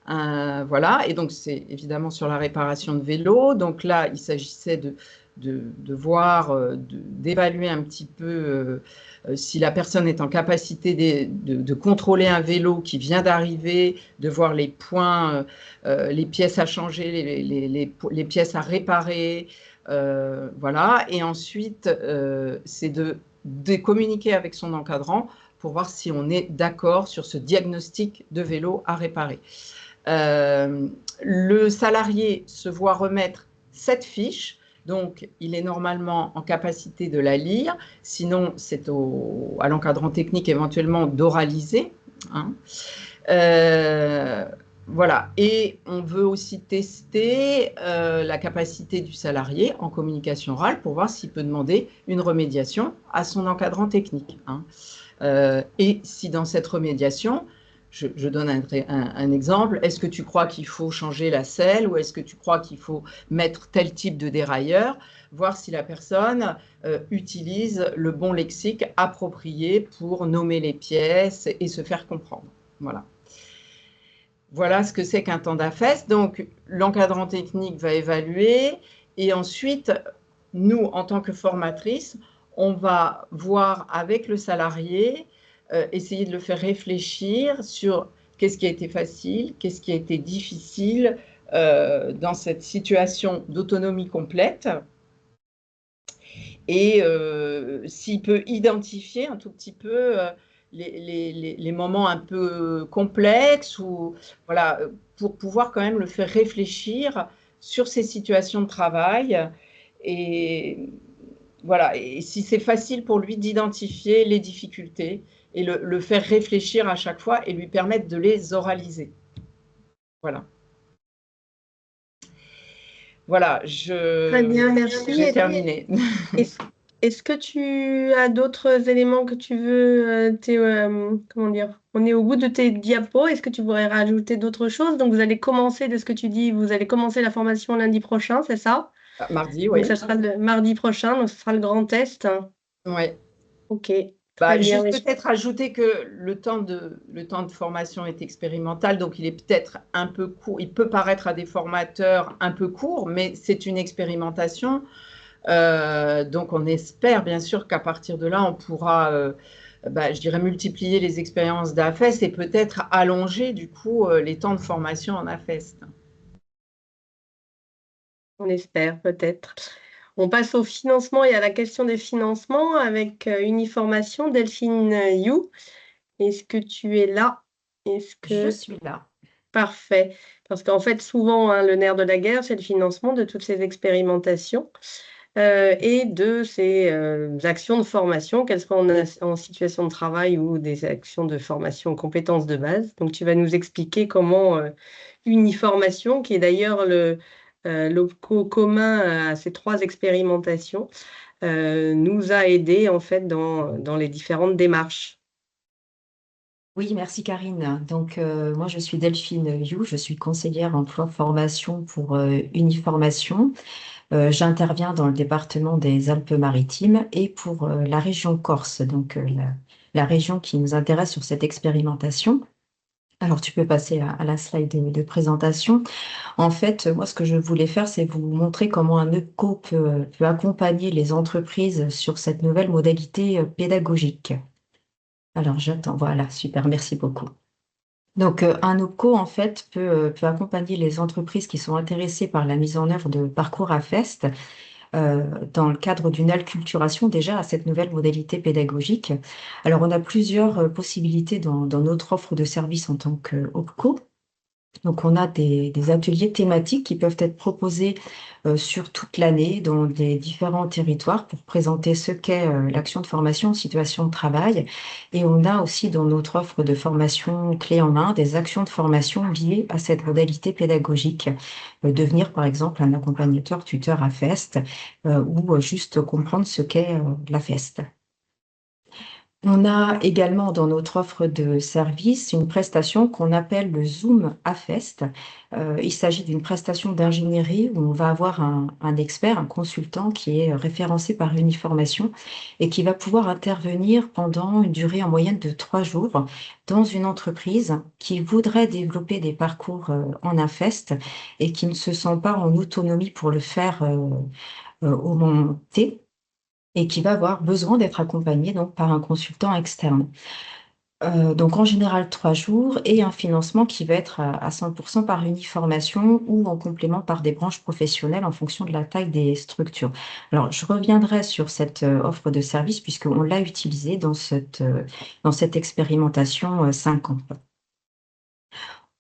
Voilà, et donc c'est évidemment sur la réparation de vélo. Donc là, il s'agissait de voir, d'évaluer un petit peu si la personne est en capacité de contrôler un vélo qui vient d'arriver, de voir les points, les pièces à changer, les pièces à réparer. Voilà, et ensuite, c'est de communiquer avec son encadrant pour voir si on est d'accord sur ce diagnostic de vélo à réparer. Le salarié se voit remettre cette fiche, donc il est normalement en capacité de la lire, sinon c'est à l'encadrant technique éventuellement d'oraliser. Hein. Voilà, et on veut aussi tester la capacité du salarié en communication orale pour voir s'il peut demander une remédiation à son encadrant technique. Hein. Et si dans cette remédiation, je donne un exemple, est-ce que tu crois qu'il faut changer la selle ou est-ce que tu crois qu'il faut mettre tel type de dérailleur, voir si la personne utilise le bon lexique approprié pour nommer les pièces et se faire comprendre. Voilà. Voilà ce que c'est qu'un temps d'AFEST. Donc, l'encadrant technique va évaluer et ensuite, nous, en tant que formatrice, on va voir avec le salarié, essayer de le faire réfléchir sur qu'est-ce qui a été facile, qu'est-ce qui a été difficile dans cette situation d'autonomie complète. Et s'il peut identifier un tout petit peu les moments un peu complexes, ou, voilà, pour pouvoir quand même le faire réfléchir sur ces situations de travail. Et voilà, et si c'est facile pour lui d'identifier les difficultés et le faire réfléchir à chaque fois et lui permettre de les oraliser. Voilà. Voilà, Très bien, merci. J'ai terminé. Est-ce que tu as d'autres éléments que tu veux, comment dire, on est au bout de tes diapos, est-ce que tu voudrais rajouter d'autres choses? Donc, vous allez commencer, de ce que tu dis, vous allez commencer la formation lundi prochain, c'est ça? Mardi, oui. Donc, ça sera le mardi prochain, donc ce sera le grand test. Oui. Ok. Juste peut-être ajouter que le temps de formation est expérimental, donc il est peut-être un peu court, il peut paraître à des formateurs un peu court, mais c'est une expérimentation. Donc on espère bien sûr qu'à partir de là, on pourra, je dirais, multiplier les expériences d'AFEST et peut-être allonger du coup les temps de formation en AFEST. On espère peut-être. On passe au financement et à la question des financements avec Uniformation. Delphine You, est-ce que tu es là? Est-ce Je que... suis là. Parfait. Parce qu'en fait, souvent, hein, le nerf de la guerre, c'est le financement de toutes ces expérimentations et de ces actions de formation, qu'elles soient en situation de travail ou des actions de formation aux compétences de base. Donc, tu vas nous expliquer comment Uniformation, qui est d'ailleurs le loco commun à ces 3 expérimentations, nous a aidés en fait dans les différentes démarches. Oui, merci Karine. Donc, moi, je suis Delphine You, je suis conseillère emploi formation pour Uniformation. J'interviens dans le département des Alpes-Maritimes et pour la région Corse, donc la région qui nous intéresse sur cette expérimentation. Alors, tu peux passer à la slide de présentation. En fait, moi, ce que je voulais faire, c'est vous montrer comment un EPCO peut accompagner les entreprises sur cette nouvelle modalité pédagogique. Alors, j'attends. Voilà, super, merci beaucoup. Donc, un OPCO, en fait, peut accompagner les entreprises qui sont intéressées par la mise en œuvre de parcours AFEST dans le cadre d'une acculturation déjà à cette nouvelle modalité pédagogique. Alors, on a plusieurs possibilités dans notre offre de service en tant qu'OPCO. Donc, on a des ateliers thématiques qui peuvent être proposés sur toute l'année dans des différents territoires pour présenter ce qu'est l'action de formation en situation de travail. Et on a aussi dans notre offre de formation clé en main des actions de formation liées à cette modalité pédagogique. Devenir, par exemple, un accompagnateur tuteur à FEST ou juste comprendre ce qu'est la FEST. On a également dans notre offre de service une prestation qu'on appelle le Zoom AFEST. Il s'agit d'une prestation d'ingénierie où on va avoir un expert, un consultant qui est référencé par Uniformation et qui va pouvoir intervenir pendant une durée en moyenne de 3 jours dans une entreprise qui voudrait développer des parcours en AFEST et qui ne se sent pas en autonomie pour le faire au moment T et qui va avoir besoin d'être accompagné donc, par un consultant externe. Donc en général 3 jours et un financement qui va être à 100% par Uniformation ou en complément par des branches professionnelles en fonction de la taille des structures. Alors je reviendrai sur cette offre de service puisqu'on l'a utilisée dans cette expérimentation 5 ans.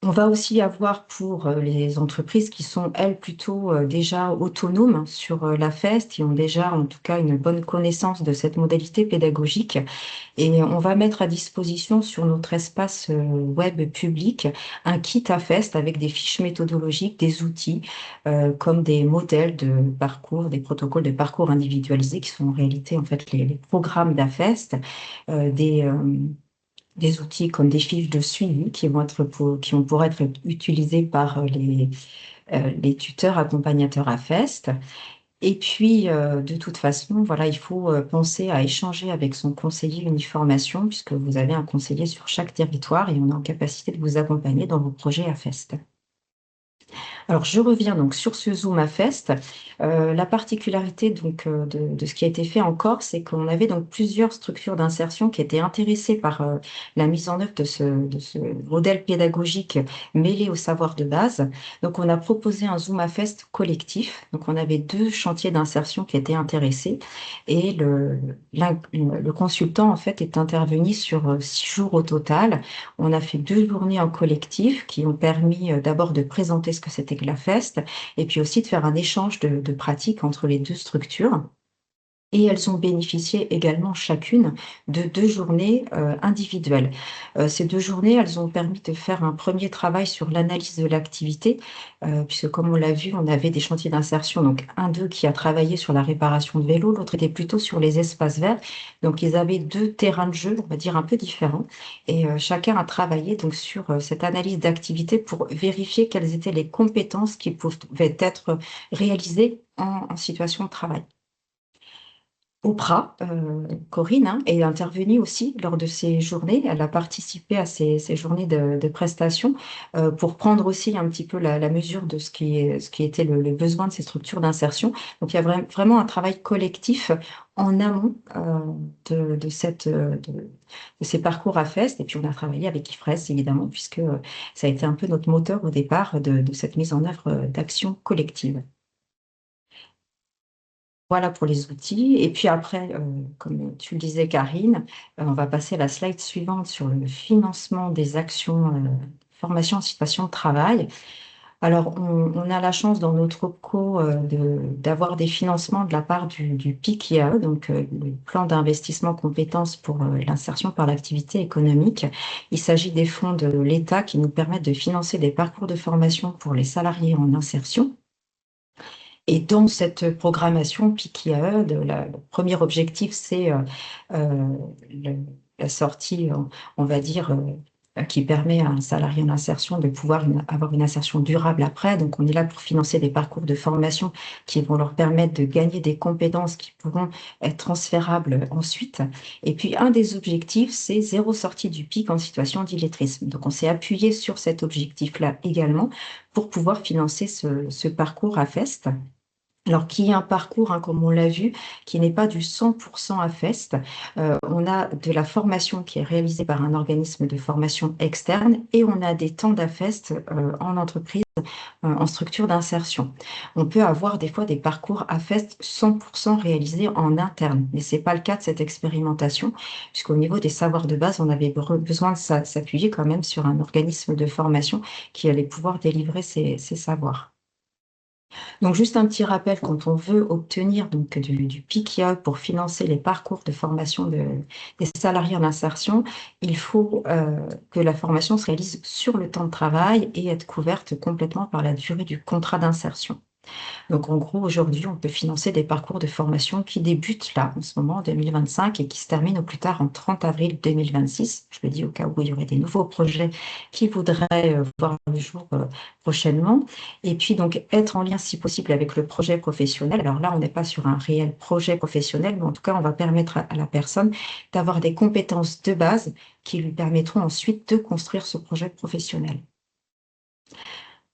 On va aussi avoir pour les entreprises qui sont, elles, plutôt déjà autonomes sur la FEST, qui ont déjà en tout cas une bonne connaissance de cette modalité pédagogique. Et on va mettre à disposition sur notre espace web public un kit à FEST avec des fiches méthodologiques, des outils comme des modèles de parcours, des protocoles de parcours individualisés qui sont en réalité en fait les programmes d'AFEST, des outils comme des fiches de suivi qui vont pourraient être utilisés par les tuteurs accompagnateurs AFEST. Et puis, de toute façon, voilà, il faut penser à échanger avec son conseiller Uniformation puisque vous avez un conseiller sur chaque territoire et on est en capacité de vous accompagner dans vos projets AFEST. Alors, je reviens donc sur ce Zoom AFEST. La particularité donc, de ce qui a été fait en Corse, c'est qu'on avait donc plusieurs structures d'insertion qui étaient intéressées par la mise en œuvre de ce modèle pédagogique mêlé au savoir de base. Donc, on a proposé un Zoom AFEST collectif. Donc, on avait 2 chantiers d'insertion qui étaient intéressés et le consultant, en fait, est intervenu sur 6 jours au total. On a fait 2 journées en collectif qui ont permis d'abord de présenter ce que c'était que la FEST et puis aussi de faire un échange de pratiques entre les 2 structures. Et elles ont bénéficié également chacune de 2 journées individuelles. Ces 2 journées, elles ont permis de faire un premier travail sur l'analyse de l'activité, puisque comme on l'a vu, on avait des chantiers d'insertion, donc un d'eux qui a travaillé sur la réparation de vélos, l'autre était plutôt sur les espaces verts. Donc ils avaient 2 terrains de jeu, on va dire un peu différents, et chacun a travaillé donc sur cette analyse d'activité pour vérifier quelles étaient les compétences qui pouvaient être réalisées en situation de travail. Oprah, Corinne, est intervenue aussi lors de ces journées. Elle a participé à ces journées de prestations pour prendre aussi un petit peu la mesure de ce qui était le besoin de ces structures d'insertion. Donc, il y a vraiment un travail collectif en amont de ces parcours à FEST. Et puis, on a travaillé avec IFRES, évidemment, puisque ça a été un peu notre moteur au départ de cette mise en œuvre d'actions collectives. Voilà pour les outils. Et puis après, comme tu le disais, Karine, on va passer à la slide suivante sur le financement des actions formation en situation de travail. Alors, on a la chance dans notre OPCO d'avoir des financements de la part du PIC IAE, donc le plan d'investissement compétences pour l'insertion par l'activité économique. Il s'agit des fonds de l'État qui nous permettent de financer des parcours de formation pour les salariés en insertion. Et dans cette programmation PIC IAE, le premier objectif, c'est la sortie, on va dire, qui permet à un salarié en insertion de pouvoir avoir une insertion durable après. Donc, on est là pour financer des parcours de formation qui vont leur permettre de gagner des compétences qui pourront être transférables ensuite. Et puis, un des objectifs, c'est zéro sortie du PIC en situation d'illettrisme. Donc, on s'est appuyé sur cet objectif-là également pour pouvoir financer ce parcours à FEST. Alors, qui est un parcours, comme on l'a vu, qui n'est pas du 100% à FEST. On a de la formation qui est réalisée par un organisme de formation externe et on a des temps d'AFEST en entreprise, en structure d'insertion. On peut avoir des fois des parcours AFEST 100% réalisés en interne, mais ce n'est pas le cas de cette expérimentation, puisqu'au niveau des savoirs de base, on avait besoin de s'appuyer quand même sur un organisme de formation qui allait pouvoir délivrer ces savoirs. Donc, juste un petit rappel, quand on veut obtenir donc, du PIC IAE pour financer les parcours de formation des salariés en insertion, il faut que la formation se réalise sur le temps de travail et être couverte complètement par la durée du contrat d'insertion. Donc, en gros, aujourd'hui, on peut financer des parcours de formation qui débutent là, en ce moment, en 2025, et qui se terminent au plus tard en 30 avril 2026. Je le dis au cas où il y aurait des nouveaux projets qui voudraient voir le jour prochainement. Et puis, donc, être en lien, si possible, avec le projet professionnel. Alors là, on n'est pas sur un réel projet professionnel, mais en tout cas, on va permettre à la personne d'avoir des compétences de base qui lui permettront ensuite de construire ce projet professionnel.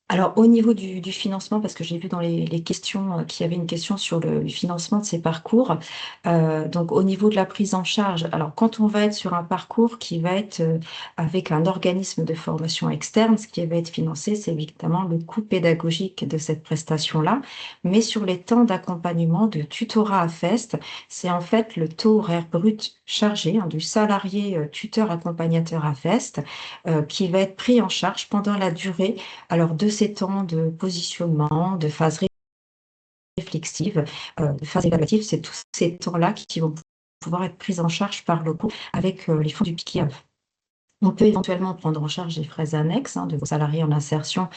Alors, au niveau du financement, parce que j'ai vu dans les questions qu'il y avait une question sur le financement de ces parcours. Donc, au niveau de la prise en charge, alors quand on va être sur un parcours qui va être avec un organisme de formation externe, ce qui va être financé, c'est évidemment le coût pédagogique de cette prestation-là. Mais sur les temps d'accompagnement, de tutorat à FEST, c'est en fait le taux horaire brut chargé du salarié tuteur accompagnateur à FEST qui va être pris en charge pendant la durée alors, de ces temps de positionnement, de phase réflexive, de phase évaluative, c'est tous ces temps-là qui vont pouvoir être pris en charge par l'OPCO avec les fonds du PIC IAE. On peut éventuellement prendre en charge les frais annexes de vos salariés en insertion.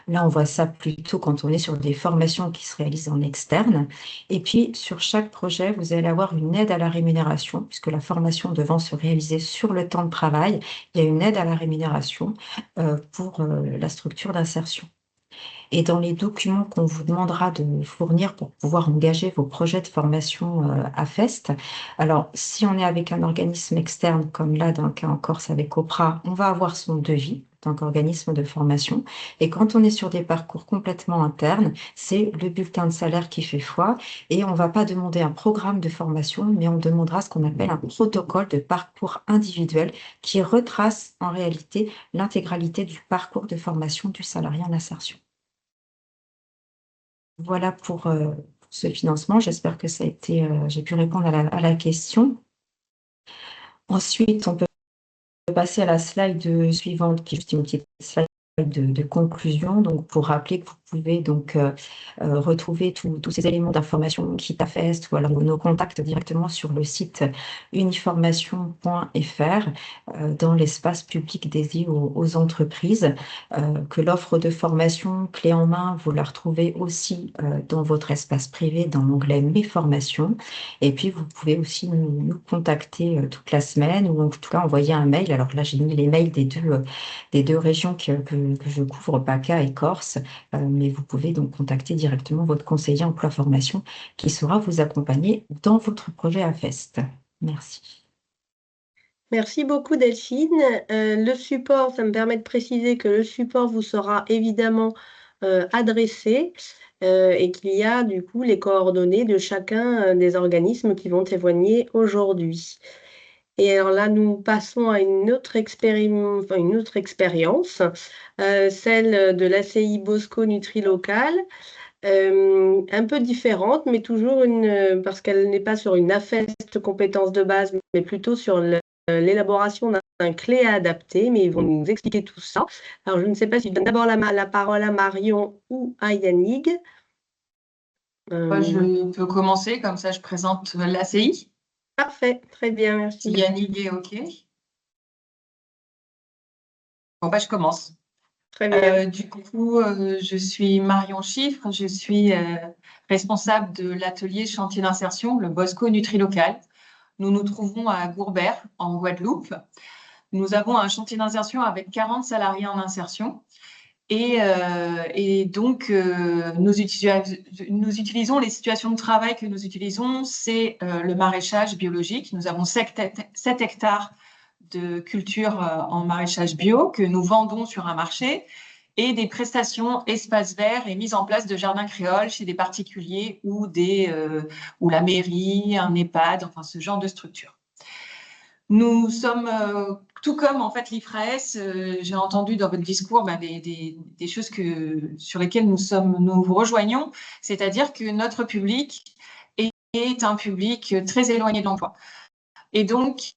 Là, on voit ça plutôt quand on est sur des formations qui se réalisent en externe. Et puis, sur chaque projet, vous allez avoir une aide à la rémunération, puisque la formation devant se réaliser sur le temps de travail, il y a une aide à la rémunération pour la structure d'insertion. Et dans les documents qu'on vous demandera de fournir pour pouvoir engager vos projets de formation à FEST, alors si on est avec un organisme externe, comme là dans le cas en Corse avec Opra, on va avoir son devis en tant qu'organisme de formation. Et quand on est sur des parcours complètement internes, c'est le bulletin de salaire qui fait foi. Et on ne va pas demander un programme de formation, mais on demandera ce qu'on appelle un protocole de parcours individuel qui retrace en réalité l'intégralité du parcours de formation du salarié en insertion. Voilà pour ce financement. J'espère que ça a été, j'ai pu répondre à la question. Ensuite, on peut passer à la slide suivante, qui est juste une petite slide de conclusion. Donc, pour rappeler que vous pouvez donc retrouver tous ces éléments d'information qui t'affestent ou alors nos contacts directement sur le site uniformation.fr dans l'espace public dédié aux entreprises, que l'offre de formation clé en main, vous la retrouvez aussi dans votre espace privé dans l'onglet Mes formations. Et puis, vous pouvez aussi nous contacter toute la semaine ou en tout cas envoyer un mail. Alors là, j'ai mis les mails des deux régions que je couvre, PACA et Corse, mais vous pouvez donc contacter directement votre conseiller emploi formation qui saura vous accompagner dans votre projet à FEST. Merci. Merci beaucoup Delphine. Le support, ça me permet de préciser que le support vous sera évidemment adressé et qu'il y a du coup les coordonnées de chacun des organismes qui vont témoigner aujourd'hui. Et alors là, nous passons à une autre expérience, celle de l'ACI Bosco Nutri Local. Un peu différente, mais toujours parce qu'elle n'est pas sur une AFEST compétence de base, mais plutôt sur l'élaboration d'un CLEA adapté, mais ils vont nous expliquer tout ça. Alors, je ne sais pas si je donne d'abord la parole à Marion ou à Yannick. Je peux commencer, comme ça je présente l'ACI. Parfait, très bien, merci. Si Yannick est OK. Bon, je commence. Très bien. Du coup, je suis Marion Chiffre, je suis responsable de l'atelier chantier d'insertion, le Bosco Nutrilocal. Nous nous trouvons à Gourbert, en Guadeloupe. Nous avons un chantier d'insertion avec 40 salariés en insertion. Et donc, nous utilisons les situations de travail que nous utilisons, c'est le maraîchage biologique. Nous avons 7 hectares de culture en maraîchage bio que nous vendons sur un marché et des prestations espaces verts et mise en place de jardins créoles chez des particuliers ou la mairie, un EHPAD, enfin ce genre de structure. Nous sommes, tout comme en fait l'IFRAS, j'ai entendu dans votre discours des choses sur lesquelles nous vous rejoignons, c'est-à-dire que notre public est un public très éloigné de l'emploi. Et donc,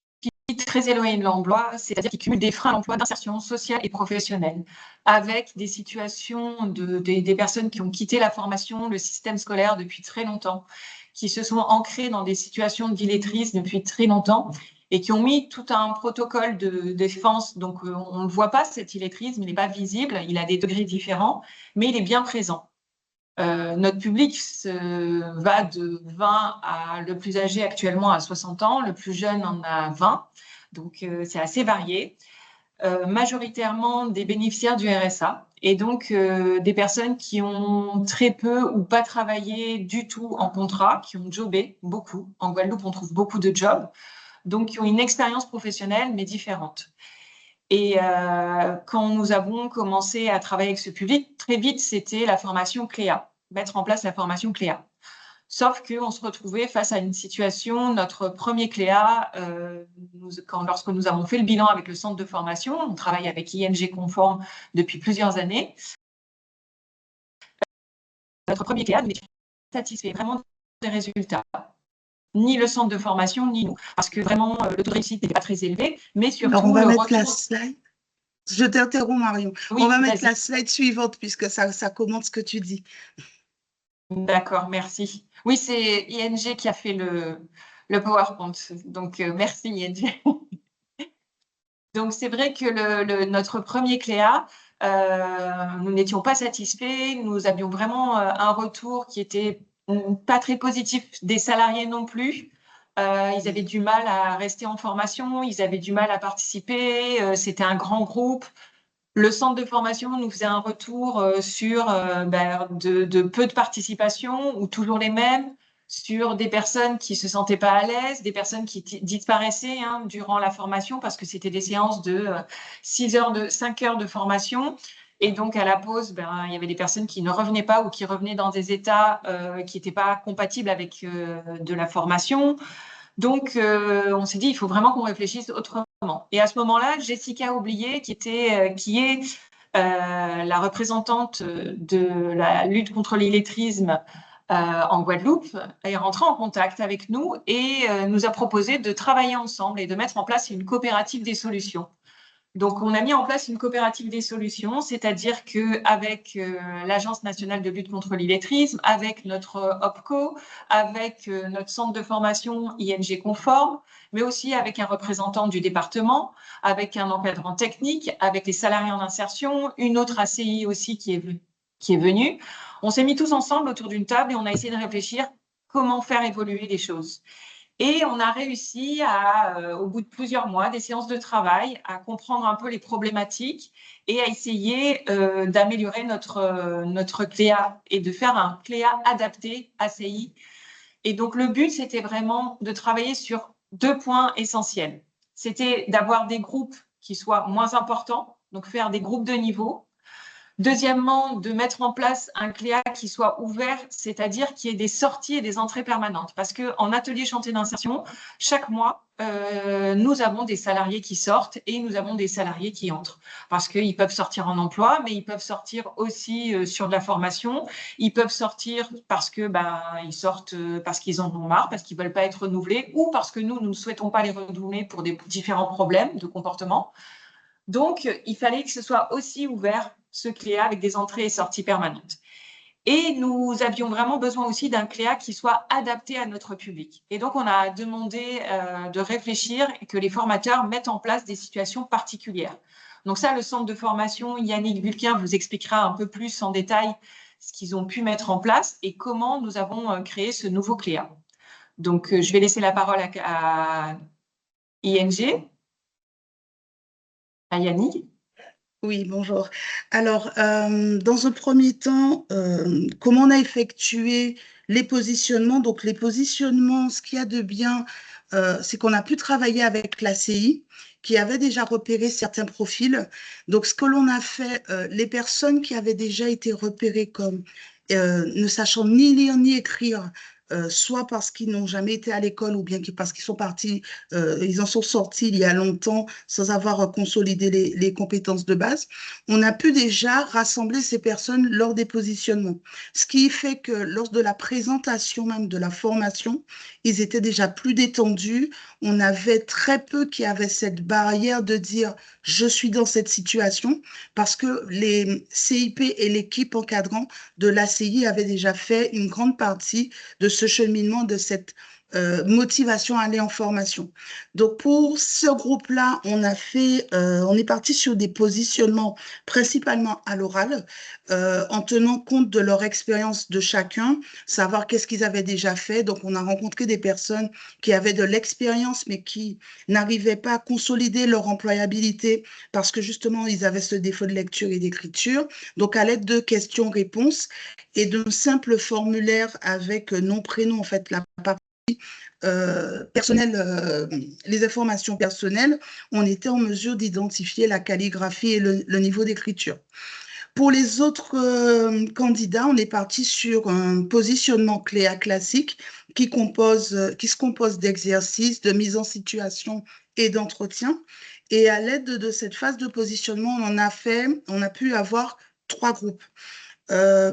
très éloigné de l'emploi, c'est-à-dire qui cumule des freins à l'emploi d'insertion sociale et professionnelle, avec des situations des personnes qui ont quitté la formation, le système scolaire depuis très longtemps, qui se sont ancrées dans des situations d'illettrisme depuis très longtemps et qui ont mis tout un protocole de défense. Donc, on ne le voit pas, cet illettrisme, il n'est pas visible, il a des degrés différents, mais il est bien présent. Notre public va de 20 à le plus âgé actuellement à 60 ans, le plus jeune en a 20, donc c'est assez varié. Majoritairement des bénéficiaires du RSA et donc des personnes qui ont très peu ou pas travaillé du tout en contrat, qui ont jobé beaucoup. En Guadeloupe, on trouve beaucoup de jobs, donc qui ont une expérience professionnelle mais différente. Et quand nous avons commencé à travailler avec ce public, très vite, c'était la formation CLEA, mettre en place la formation CLEA. Sauf qu'on se retrouvait face à une situation, notre premier CLEA, lorsque nous avons fait le bilan avec le centre de formation, on travaille avec ING Conforme depuis plusieurs années, notre premier CLEA n'est pas satisfait vraiment des résultats. Ni le centre de formation, ni nous. Parce que vraiment, le taux de réussite n'était pas très élevé, mais surtout... Alors, on va mettre la slide. Je t'interromps, Marion. Oui, on va mettre la slide suivante, puisque ça commente ce que tu dis. D'accord, merci. Oui, c'est ING qui a fait le PowerPoint. Donc, merci ING. Donc, c'est vrai que notre premier CLEA, nous n'étions pas satisfaits. Nous avions vraiment un retour qui était pas très positif des salariés non plus. Ils avaient du mal à rester en formation, ils avaient du mal à participer. C'était un grand groupe. Le centre de formation nous faisait un retour sur de peu de participation ou toujours les mêmes, sur des personnes qui se sentaient pas à l'aise, des personnes qui disparaissaient durant la formation parce que c'était des séances de 5 heures de formation. Et donc, à la pause, il y avait des personnes qui ne revenaient pas ou qui revenaient dans des états qui n'étaient pas compatibles avec de la formation. Donc, on s'est dit, il faut vraiment qu'on réfléchisse autrement. Et à ce moment-là, Jessica Oublié, qui est la représentante de la lutte contre l'illettrisme en Guadeloupe, est rentrée en contact avec nous et nous a proposé de travailler ensemble et de mettre en place une coopérative des solutions. Donc, on a mis en place une coopérative des solutions, c'est-à-dire qu'avec l'Agence nationale de lutte contre l'illettrisme, avec notre OPCO, avec notre centre de formation ING Conforme, mais aussi avec un représentant du département, avec un encadrant technique, avec les salariés en insertion, une autre ACI aussi qui est venue. On s'est mis tous ensemble autour d'une table et on a essayé de réfléchir comment faire évoluer les choses. Et on a réussi au bout de plusieurs mois, des séances de travail, à comprendre un peu les problématiques et à essayer d'améliorer notre CLEA et de faire un CLEA adapté ACI. Et donc, le but, c'était vraiment de travailler sur 2 points essentiels. C'était d'avoir des groupes qui soient moins importants, donc faire des groupes de niveau, Deuxièmement, de mettre en place un CLEA qui soit ouvert, c'est-à-dire qu'il y ait des sorties et des entrées permanentes. Parce qu'en atelier chantier d'insertion, chaque mois, nous avons des salariés qui sortent et nous avons des salariés qui entrent. Parce qu'ils peuvent sortir en emploi, mais ils peuvent sortir aussi sur de la formation. Ils peuvent sortir parce que ils sortent parce qu'ils en ont marre, parce qu'ils ne veulent pas être renouvelés, ou parce que nous ne souhaitons pas les renouveler pour des différents problèmes de comportement. Donc, il fallait que ce soit aussi ouvert, ce CLEA, avec des entrées et sorties permanentes. Et nous avions vraiment besoin aussi d'un CLEA qui soit adapté à notre public. Et donc, on a demandé de réfléchir et que les formateurs mettent en place des situations particulières. Donc ça, le centre de formation, Yannick Vulquin vous expliquera un peu plus en détail ce qu'ils ont pu mettre en place et comment nous avons créé ce nouveau CLEA. Donc, je vais laisser la parole à ING. À Yannick. Oui, bonjour. Alors, dans un premier temps, comment on a effectué les positionnements? Donc, les positionnements, ce qu'il y a de bien, c'est qu'on a pu travailler avec l'ACI, qui avait déjà repéré certains profils. Donc, ce que l'on a fait, les personnes qui avaient déjà été repérées comme ne sachant ni lire ni écrire, soit parce qu'ils n'ont jamais été à l'école ou bien parce qu'ils sont partis, ils en sont sortis il y a longtemps sans avoir consolidé les compétences de base, on a pu déjà rassembler ces personnes lors des positionnements. Ce qui fait que lors de la présentation même de la formation, ils étaient déjà plus détendus. On avait très peu qui avaient cette barrière de dire « je suis dans cette situation » parce que les CIP et l'équipe encadrant de l'ACI avaient déjà fait une grande partie de ce cheminement, de cette motivation à aller en formation. Donc, pour ce groupe-là, on est parti sur des positionnements principalement à l'oral, en tenant compte de leur expérience de chacun, savoir qu'est-ce qu'ils avaient déjà fait. Donc, on a rencontré des personnes qui avaient de l'expérience, mais qui n'arrivaient pas à consolider leur employabilité parce que justement, ils avaient ce défaut de lecture et d'écriture. Donc, à l'aide de questions-réponses et d'un simple formulaire avec nom, prénom, en fait, la partie personnelle, les informations personnelles, on était en mesure d'identifier la calligraphie et le niveau d'écriture. Pour les autres candidats, on est parti sur un positionnement CLEA classique qui se compose d'exercices, de mise en situation et d'entretien. Et à l'aide de cette phase de positionnement, on a pu avoir 3 groupes.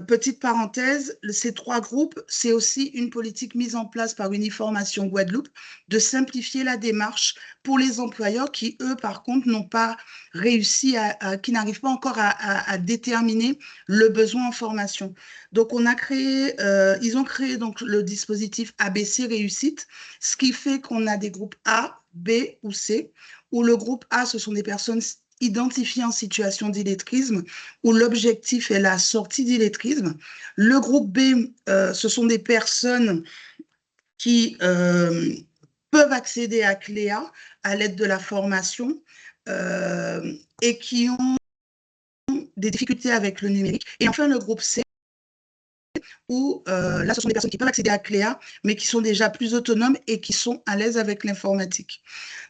Petite parenthèse, ces 3 groupes, c'est aussi une politique mise en place par Uniformation Guadeloupe de simplifier la démarche pour les employeurs qui, eux, par contre, n'ont pas réussi qui n'arrivent pas encore à déterminer le besoin en formation. Donc, ils ont créé donc le dispositif ABC Réussite, ce qui fait qu'on a des groupes A, B ou C, où le groupe A, ce sont des personnes identifiés en situation d'illettrisme, où l'objectif est la sortie d'illettrisme. Le groupe B, ce sont des personnes qui peuvent accéder à CLEA à l'aide de la formation et qui ont des difficultés avec le numérique. Et enfin, le groupe C, où là, ce sont des personnes qui peuvent accéder à CLEA, mais qui sont déjà plus autonomes et qui sont à l'aise avec l'informatique.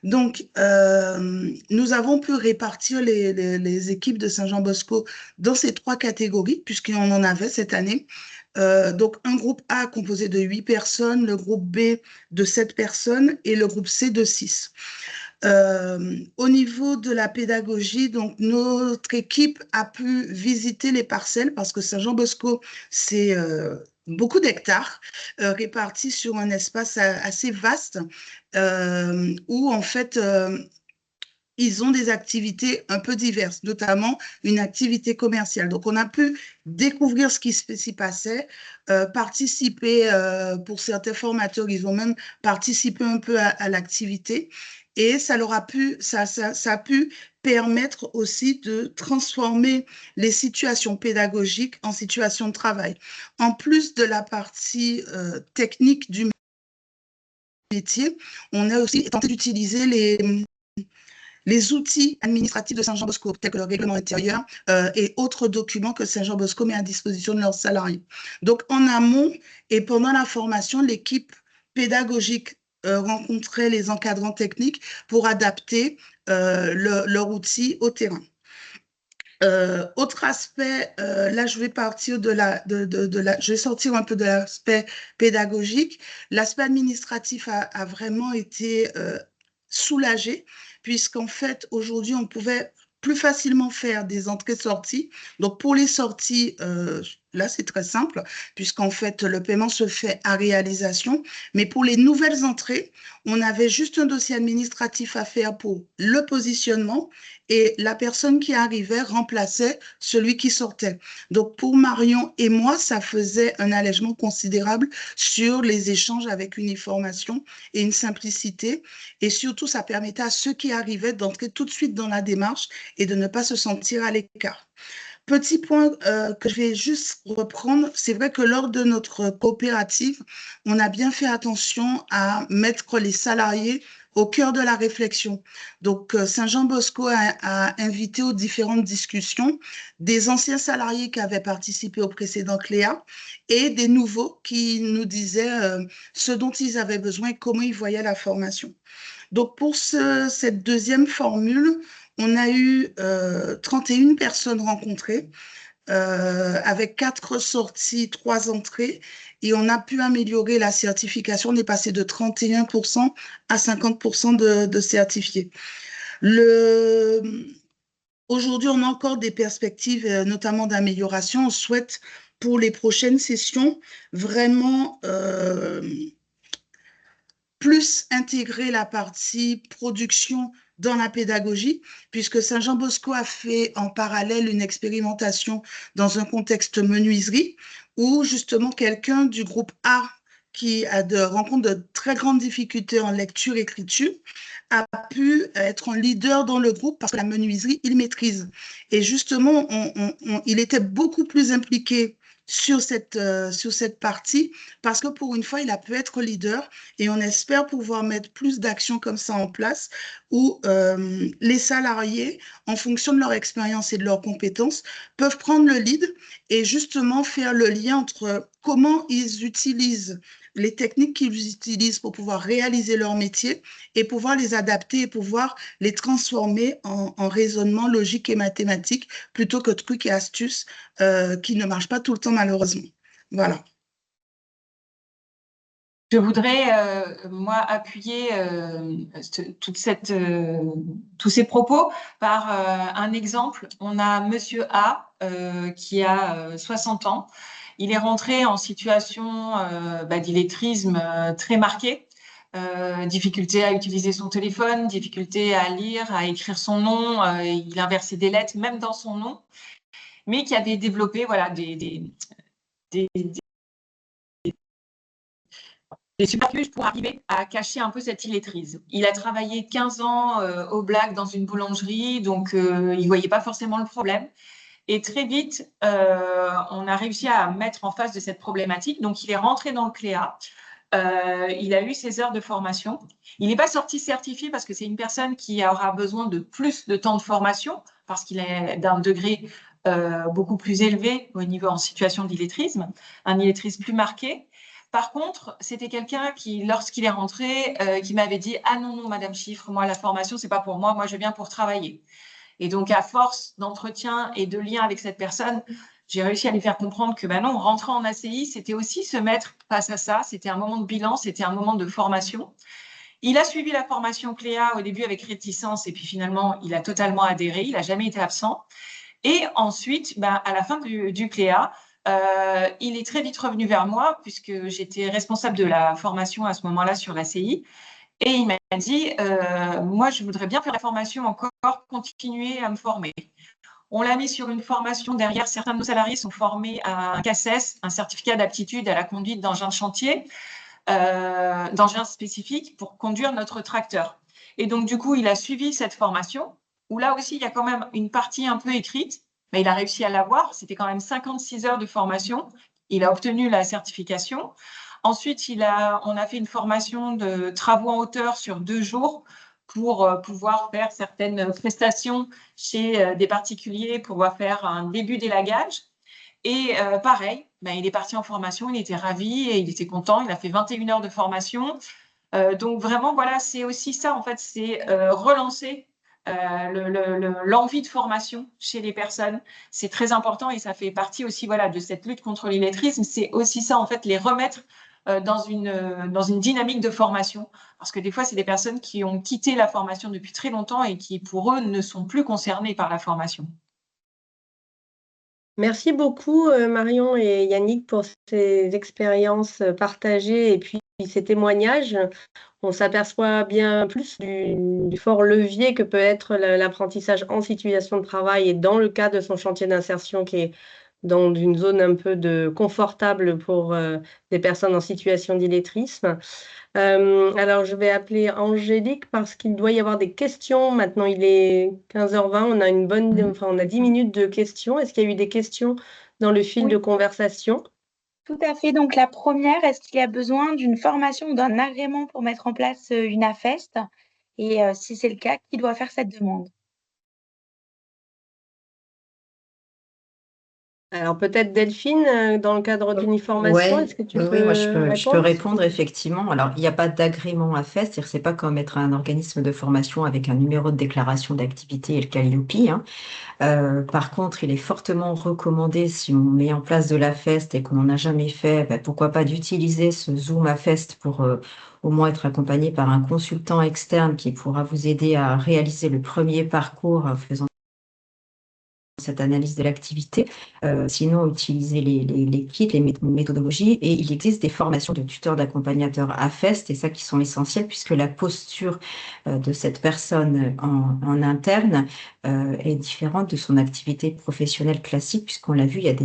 Donc, nous avons pu répartir les équipes de Saint-Jean-Bosco dans ces 3 catégories, puisqu'on en avait cette année. Donc, un groupe A composé de 8 personnes, le groupe B de 7 personnes et le groupe C de 6. Au niveau de la pédagogie, donc notre équipe a pu visiter les parcelles parce que Saint-Jean-Bosco, c'est beaucoup d'hectares répartis sur un espace assez vaste où en fait ils ont des activités un peu diverses, notamment une activité commerciale. Donc, on a pu découvrir ce qui s'y passait, participer, pour certains formateurs, ils ont même participé un peu à l'activité. Et ça a pu permettre aussi de transformer les situations pédagogiques en situations de travail. En plus de la partie technique du métier, on a aussi tenté d'utiliser les outils administratifs de Saint-Jean-Bosco, tels que le règlement intérieur et autres documents que Saint-Jean-Bosco met à disposition de leurs salariés. Donc, en amont et pendant la formation, l'équipe pédagogique rencontrait les encadrants techniques pour adapter leur outil au terrain. Autre aspect, là je vais partir je vais sortir un peu de l'aspect pédagogique. L'aspect administratif a vraiment été soulagé, puisqu'en fait aujourd'hui on pouvait plus facilement faire des entrées-sorties. Donc pour les sorties, là c'est très simple, puisqu'en fait le paiement se fait à réalisation. Mais pour les nouvelles entrées, on avait juste un dossier administratif à faire pour le positionnement, et la personne qui arrivait remplaçait celui qui sortait. Donc, pour Marion et moi, ça faisait un allègement considérable sur les échanges avec une information et une simplicité. Et surtout, ça permettait à ceux qui arrivaient d'entrer tout de suite dans la démarche et de ne pas se sentir à l'écart. Petit point que je vais juste reprendre, c'est vrai que lors de notre coopérative, on a bien fait attention à mettre les salariés au cœur de la réflexion. Donc, Saint-Jean-Bosco a invité aux différentes discussions des anciens salariés qui avaient participé au précédent CLEA et des nouveaux qui nous disaient ce dont ils avaient besoin et comment ils voyaient la formation. Donc, pour cette deuxième formule, on a eu 31 personnes rencontrées avec 4 sorties, 3 entrées, et on a pu améliorer la certification. On est passé de 31% à 50% de certifiés. Aujourd'hui, on a encore des perspectives, notamment d'amélioration. On souhaite pour les prochaines sessions vraiment plus intégrer la partie production dans la pédagogie, puisque Saint-Jean-Bosco a fait en parallèle une expérimentation dans un contexte menuiserie, où justement quelqu'un du groupe A qui rencontre de très grandes difficultés en lecture-écriture a pu être un leader dans le groupe parce que la menuiserie, il maîtrise. Et justement, il était beaucoup plus impliqué sur cette partie, parce que pour une fois, il a pu être leader, et on espère pouvoir mettre plus d'actions comme ça en place, où les salariés, en fonction de leur expérience et de leurs compétences, peuvent prendre le lead et justement faire le lien entre comment ils utilisent les techniques qu'ils utilisent pour pouvoir réaliser leur métier et pouvoir les adapter et pouvoir les transformer en raisonnement logique et mathématique plutôt que trucs et astuces qui ne marchent pas tout le temps malheureusement. Voilà. Je voudrais, moi, appuyer tous ces propos par un exemple. On a Monsieur A qui a 60 ans. Il est rentré en situation d'illettrisme très marquée. Difficulté à utiliser son téléphone, difficulté à lire, à écrire son nom. Il inversait des lettres, même dans son nom, mais qui avait développé voilà, des subterfuges pour arriver à cacher un peu cette illettrise. Il a travaillé 15 ans au Black dans une boulangerie, donc il ne voyait pas forcément le problème. Et très vite, on a réussi à mettre en face de cette problématique. Donc, il est rentré dans le CLEA. Il a eu ses heures de formation. Il n'est pas sorti certifié parce que c'est une personne qui aura besoin de plus de temps de formation parce qu'il est d'un degré beaucoup plus élevé au niveau en situation d'illettrisme, un illettrisme plus marqué. Par contre, c'était quelqu'un qui, lorsqu'il est rentré, qui m'avait dit « Ah non, non, Madame Chiffre, moi, la formation, ce n'est pas pour moi je viens pour travailler. » Et donc, à force d'entretien et de lien avec cette personne, j'ai réussi à lui faire comprendre que non, rentrer en ACI, c'était aussi se mettre face à ça. C'était un moment de bilan, c'était un moment de formation. Il a suivi la formation CLEA au début avec réticence et puis finalement, il a totalement adhéré. Il n'a jamais été absent. Et ensuite, à la fin du CLEA, il est très vite revenu vers moi puisque j'étais responsable de la formation à ce moment-là sur l'ACI. Et il m'a dit, moi, je voudrais bien faire la formation encore, continuer à me former. On l'a mis sur une formation derrière. Certains de nos salariés sont formés à un CACES, un certificat d'aptitude à la conduite d'engins de chantier, d'engins spécifiques pour conduire notre tracteur. Et donc, du coup, il a suivi cette formation où là aussi, il y a quand même une partie un peu écrite, mais il a réussi à l'avoir. C'était quand même 56 heures de formation. Il a obtenu la certification. Ensuite, on a fait une formation de travaux en hauteur sur 2 jours pour pouvoir faire certaines prestations chez des particuliers, pour pouvoir faire un début d'élagage. Et pareil, il est parti en formation, il était ravi et il était content. Il a fait 21 heures de formation. Donc vraiment, voilà, c'est aussi ça, en fait, c'est relancer l'envie de formation chez les personnes. C'est très important et ça fait partie aussi voilà, de cette lutte contre l'illettrisme. C'est aussi ça, en fait, les remettre dans une dynamique de formation. Parce que des fois, c'est des personnes qui ont quitté la formation depuis très longtemps et qui, pour eux, ne sont plus concernées par la formation. Merci beaucoup, Marion et Yannick, pour ces expériences partagées et puis ces témoignages. On s'aperçoit bien plus du fort levier que peut être l'apprentissage en situation de travail et dans le cadre de son chantier d'insertion qui est dans une zone un peu confortable pour des personnes en situation d'illettrisme. Alors, je vais appeler Angélique parce qu'il doit y avoir des questions. Maintenant, il est 15h20. On a on a 10 minutes de questions. Est-ce qu'il y a eu des questions dans le fil Oui. de conversation? Tout à fait. Donc, la première, est-ce qu'il y a besoin d'une formation ou d'un agrément pour mettre en place une AFEST? Et si c'est le cas, qui doit faire cette demande? Alors, peut-être Delphine, dans le cadre d'une formation, est-ce que tu peux moi je peux répondre? répondre effectivement. Alors, il n'y a pas d'agrément à faire, c'est-à-dire c'est pas comme être un organisme de formation avec un numéro de déclaration d'activité et le Calliope, hein. Par contre, il est fortement recommandé, si on met en place de la FEST et qu'on n'en a jamais fait, pourquoi pas d'utiliser ce Zoom à FEST pour au moins être accompagné par un consultant externe qui pourra vous aider à réaliser le premier parcours en faisant cette analyse de l'activité. Sinon, utiliser les kits, les méthodologies, et il existe des formations de tuteurs, d'accompagnateurs à FEST, et ça qui sont essentielles puisque la posture de cette personne en interne est différente de son activité professionnelle classique, puisqu'on l'a vu, il y a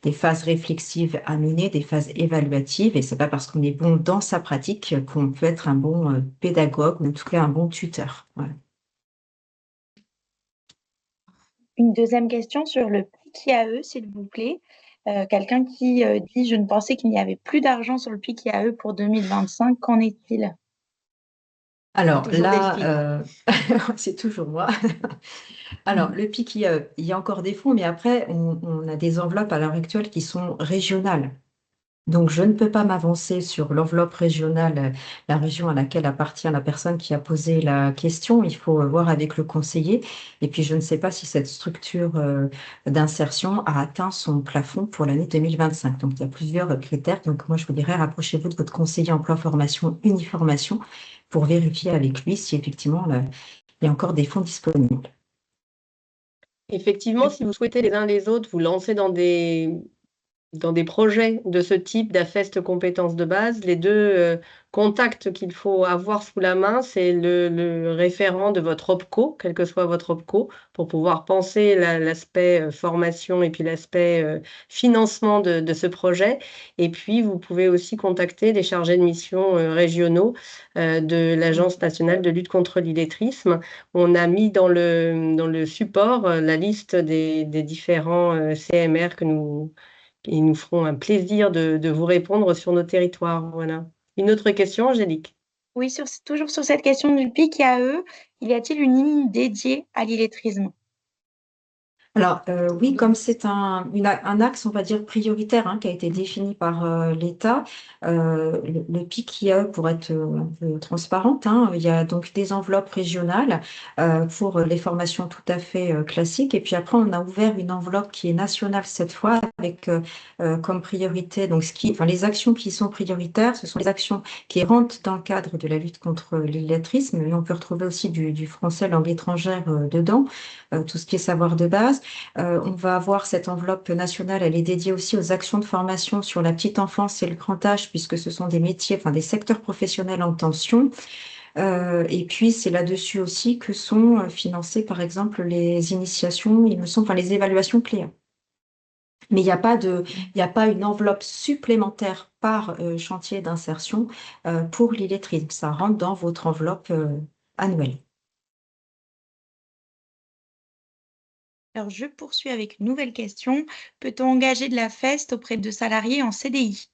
des phases réflexives à mener, des phases évaluatives, et c'est pas parce qu'on est bon dans sa pratique qu'on peut être un bon pédagogue, ou en tout cas un bon tuteur. Voilà. Une deuxième question sur le PIC IAE, s'il vous plaît. Quelqu'un qui dit « Je ne pensais qu'il n'y avait plus d'argent sur le PIC IAE pour 2025. Qu'en est-il ?» Alors Toujours là, c'est toujours moi. Alors, le PIC, il y a encore des fonds, mais après, on a des enveloppes à l'heure actuelle qui sont régionales. Donc, je ne peux pas m'avancer sur l'enveloppe régionale, la région à laquelle appartient la personne qui a posé la question. Il faut voir avec le conseiller. Et puis, je ne sais pas si cette structure d'insertion a atteint son plafond pour l'année 2025. Donc, il y a plusieurs critères. Donc, moi, je vous dirais, rapprochez-vous de votre conseiller emploi-formation, Uniformation, pour vérifier avec lui si effectivement, il y a encore des fonds disponibles. Effectivement, si vous souhaitez les uns les autres vous lancer dans des projets de ce type d'AFEST compétences de base, les deux contacts qu'il faut avoir sous la main, c'est le référent de votre OPCO, quel que soit votre OPCO, pour pouvoir penser l'aspect formation et puis l'aspect financement de ce projet. Et puis, vous pouvez aussi contacter les chargés de mission régionaux de l'Agence nationale de lutte contre l'illettrisme. On a mis dans le support la liste des différents CMR et nous ferons un plaisir de vous répondre sur nos territoires. Voilà. Une autre question, Angélique? Oui, toujours sur cette question du PIC IAE, y a-t-il une ligne dédiée à l'illettrisme? Alors, oui, comme c'est un axe, on va dire, prioritaire, hein, qui a été défini par l'État, le PIC IAE, pour être un peu transparente, hein, il y a donc des enveloppes régionales pour les formations tout à fait classiques. Et puis après, on a ouvert une enveloppe qui est nationale cette fois, avec comme priorité, donc les actions qui sont prioritaires, ce sont les actions qui rentrent dans le cadre de la lutte contre l'illettrisme, mais on peut retrouver aussi du français langue étrangère dedans, tout ce qui est savoir de base. On va avoir cette enveloppe nationale, elle est dédiée aussi aux actions de formation sur la petite enfance et le grand âge, puisque ce sont des métiers, des secteurs professionnels en tension. Et puis, c'est là-dessus aussi que sont financées, par exemple, les initiations, il me semble, les évaluations CLEA. Mais il n'y a pas une enveloppe supplémentaire par chantier d'insertion pour l'illettrisme. Ça rentre dans votre enveloppe annuelle. Alors, je poursuis avec une nouvelle question. Peut-on engager de la FEST auprès de salariés en CDI?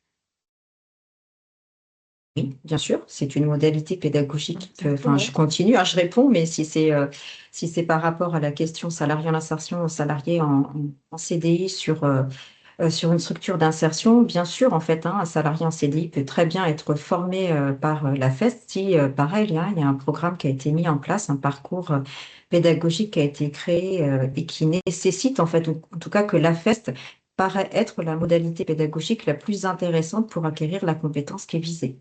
Oui, bien sûr, c'est une modalité pédagogique. Je continue, hein, je réponds, mais si c'est par rapport à la question salarié en insertion, salarié en CDI sur Sur une structure d'insertion, bien sûr, en fait, un salarié en CDI peut très bien être formé par la FEST si, pareil, il y a un programme qui a été mis en place, un parcours pédagogique qui a été créé et qui nécessite, en fait, ou en tout cas que la FEST paraît être la modalité pédagogique la plus intéressante pour acquérir la compétence qui est visée.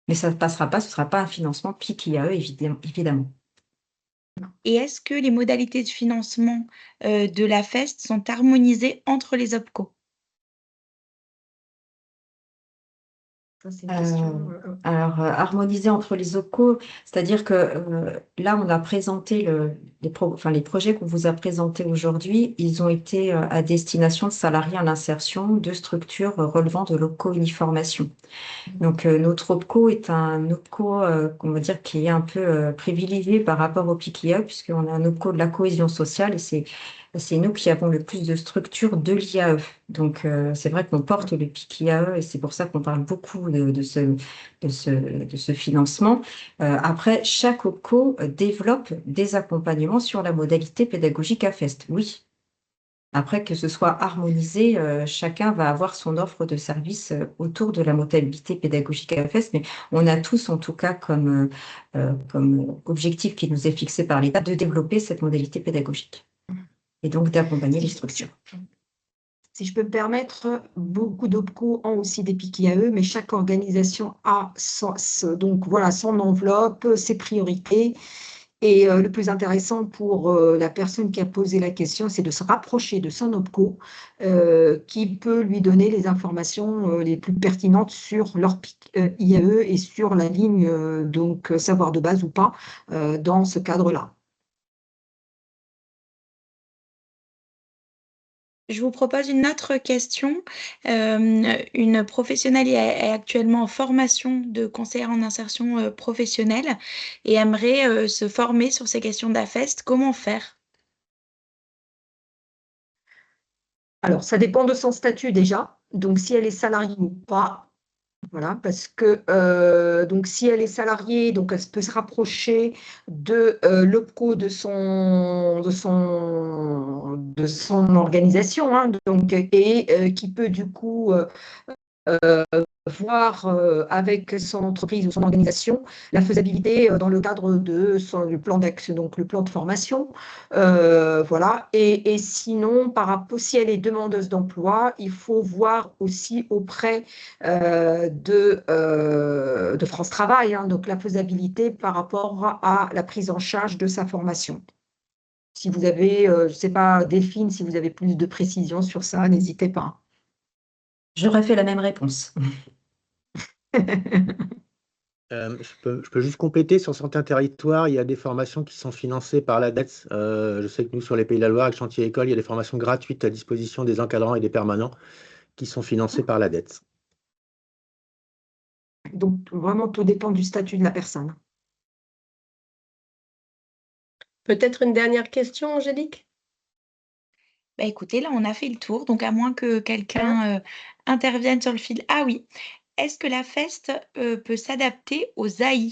Mais ça ne passera pas, ce ne sera pas un financement PIC-IAE, évidemment. Et est-ce que les modalités de financement de la FEST sont harmonisées entre les OPCO? Ça, c'est une question. Alors, harmoniser entre les OPCO, c'est-à-dire que là, on a présenté les projets qu'on vous a présentés aujourd'hui, ils ont été à destination de salariés en insertion de structures relevant de l'OPCO Uniformation. Donc, notre OPCO est un OPCO, on va dire, qui est un peu privilégié par rapport au PIC-IAE, puisqu'on a un OPCO de la cohésion sociale et c'est nous qui avons le plus de structures de l'IAE. Donc, c'est vrai qu'on porte le PIC-IAE et c'est pour ça qu'on parle beaucoup de ce financement. Après, chaque OPCO développe des accompagnements sur la modalité pédagogique à FEST, oui. Après, que ce soit harmonisé, chacun va avoir son offre de service autour de la modalité pédagogique à FEST, mais on a tous, en tout cas, comme objectif qui nous est fixé par l'État, de développer cette modalité pédagogique et donc d'accompagner les structures. Si je peux me permettre, beaucoup d'OPCO ont aussi des PIC-IAE, mais chaque organisation a donc voilà, son enveloppe, ses priorités. Et le plus intéressant pour la personne qui a posé la question, c'est de se rapprocher de son OPCO qui peut lui donner les informations les plus pertinentes sur leur PIC-IAE et sur la ligne donc savoir de base ou pas dans ce cadre-là. Je vous propose une autre question. Une professionnelle est actuellement en formation de conseillère en insertion professionnelle et aimerait se former sur ces questions d'AFEST. Comment faire? Alors, ça dépend de son statut déjà. Donc, si elle est salariée ou pas, voilà, parce que donc si elle est salariée, donc elle peut se rapprocher de l'OPCO de son organisation, hein, donc, et qui peut du coup voir avec son entreprise ou son organisation la faisabilité dans le cadre de le plan d'action, donc le plan de formation. Voilà. Et sinon, par rapport, si elle est demandeuse d'emploi, il faut voir aussi auprès de France Travail, hein, donc la faisabilité par rapport à la prise en charge de sa formation. Si vous avez, je ne sais pas, Delphine, si vous avez plus de précisions sur ça, n'hésitez pas. J'aurais fait la même réponse. Je peux juste compléter, sur certains territoires, il y a des formations qui sont financées par l'ADETS. Je sais que nous, sur les Pays de la Loire, avec Chantier École, il y a des formations gratuites à disposition des encadrants et des permanents qui sont financées par l'ADETS. Donc, vraiment, tout dépend du statut de la personne. Peut-être une dernière question, Angélique? Bah, écoutez, là, on a fait le tour, donc à moins que quelqu'un intervienne sur le fil. Ah oui, est-ce que la FEST peut s'adapter aux AI?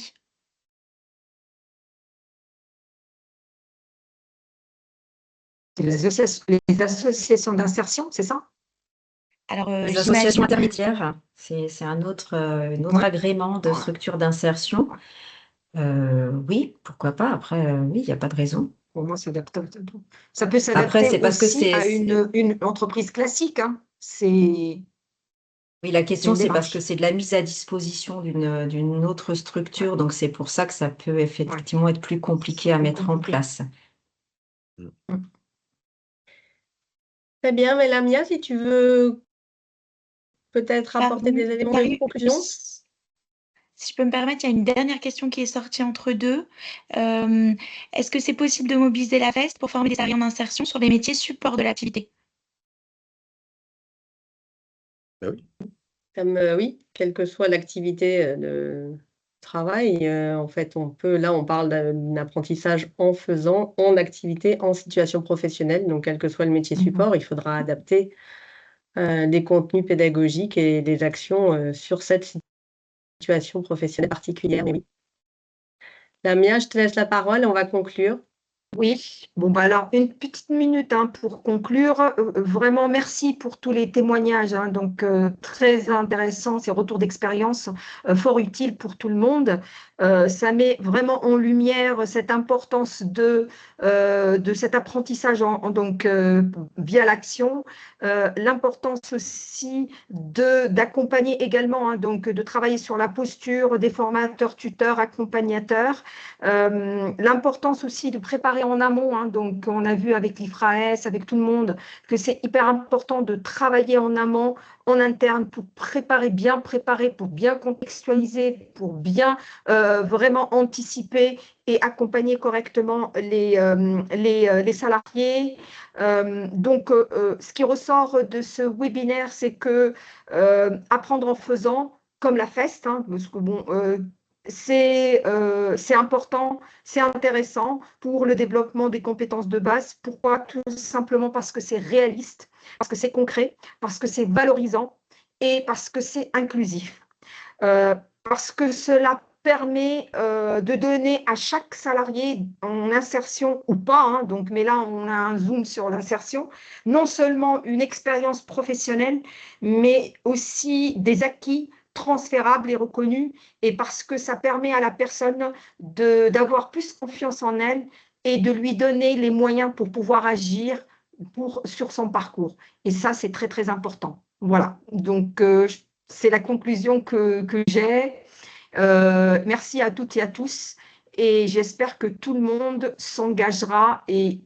Les associations d'insertion, c'est ça? Alors, Les associations j'imagine. intermédiaires, c'est un autre Ouais. agrément de structure d'insertion. Oui, pourquoi pas. Après, oui, il n'y a pas de raison. Pour moi, ça peut Après, s'adapter c'est parce que aussi à une entreprise classique, hein. Oui, la question, une c'est parce démarche. que c'est de la mise à disposition d'une autre structure, donc c'est pour ça que ça peut effectivement être plus compliqué à mettre en place. Très bien, mais Lamia, si tu veux peut-être apporter des éléments de conclusion. Si je peux me permettre, il y a une dernière question qui est sortie entre deux. Est-ce que c'est possible de mobiliser la FEST pour former des salariés en insertion sur les métiers support de l'activité? Oui. Oui, quelle que soit l'activité de travail, en fait, on parle d'un apprentissage en faisant, en activité, en situation professionnelle. Donc, quel que soit le métier support, il faudra adapter des contenus pédagogiques et des actions sur cette situation professionnelle particulière. Mais oui. Lamia, je te laisse la parole, on va conclure. Oui, bon, bah alors une petite minute pour conclure. Vraiment, merci pour tous les témoignages, donc très intéressants, ces retours d'expérience fort utiles pour tout le monde. Ça met vraiment en lumière cette importance de cet apprentissage donc, via l'action, l'importance aussi d'accompagner également, donc de travailler sur la posture des formateurs, tuteurs, accompagnateurs. L'importance aussi de préparer en amont, donc on a vu avec l'IFRAS, avec tout le monde, que c'est hyper important de travailler en amont, en interne, pour bien préparer, pour bien contextualiser, pour bien vraiment anticiper et accompagner correctement les salariés. Donc, ce qui ressort de ce webinaire, c'est que apprendre en faisant, comme la FEST, parce que bon, c'est important, c'est intéressant pour le développement des compétences de base. Pourquoi? Tout simplement parce que c'est réaliste, parce que c'est concret, parce que c'est valorisant et parce que c'est inclusif. Parce que cela permet de donner à chaque salarié en insertion ou pas, donc, mais là on a un zoom sur l'insertion, non seulement une expérience professionnelle, mais aussi des acquis transférables et reconnus, et parce que ça permet à la personne d'avoir plus confiance en elle et de lui donner les moyens pour pouvoir agir sur son parcours. Et ça, c'est très, très important. Voilà, donc c'est la conclusion que j'ai. Merci à toutes et à tous. Et j'espère que tout le monde s'engagera et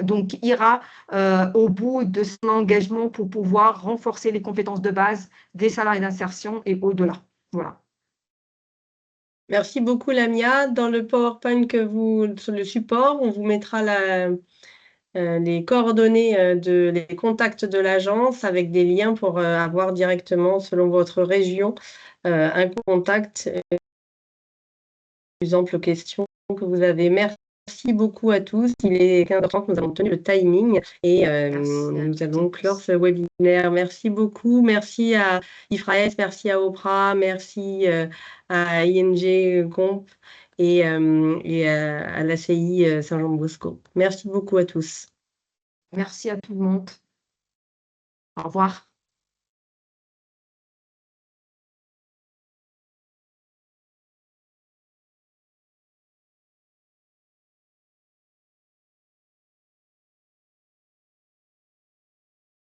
donc ira au bout de son engagement pour pouvoir renforcer les compétences de base des salariés d'insertion et au-delà. Voilà. Merci beaucoup, Lamia. Dans le PowerPoint sur le support, on vous mettra les coordonnées les contacts de l'agence avec des liens pour avoir directement, selon votre région, un contact. Plus ample questions que vous avez. Merci beaucoup à tous. Il est 15h30, nous avons tenu le timing et nous allons clore ce webinaire. Merci beaucoup. Merci à IFRAS, merci à Oprah, merci à ING Comp et à l'ACI Saint-Jean-Bosco. Merci beaucoup à tous. Merci à tout le monde. Au revoir.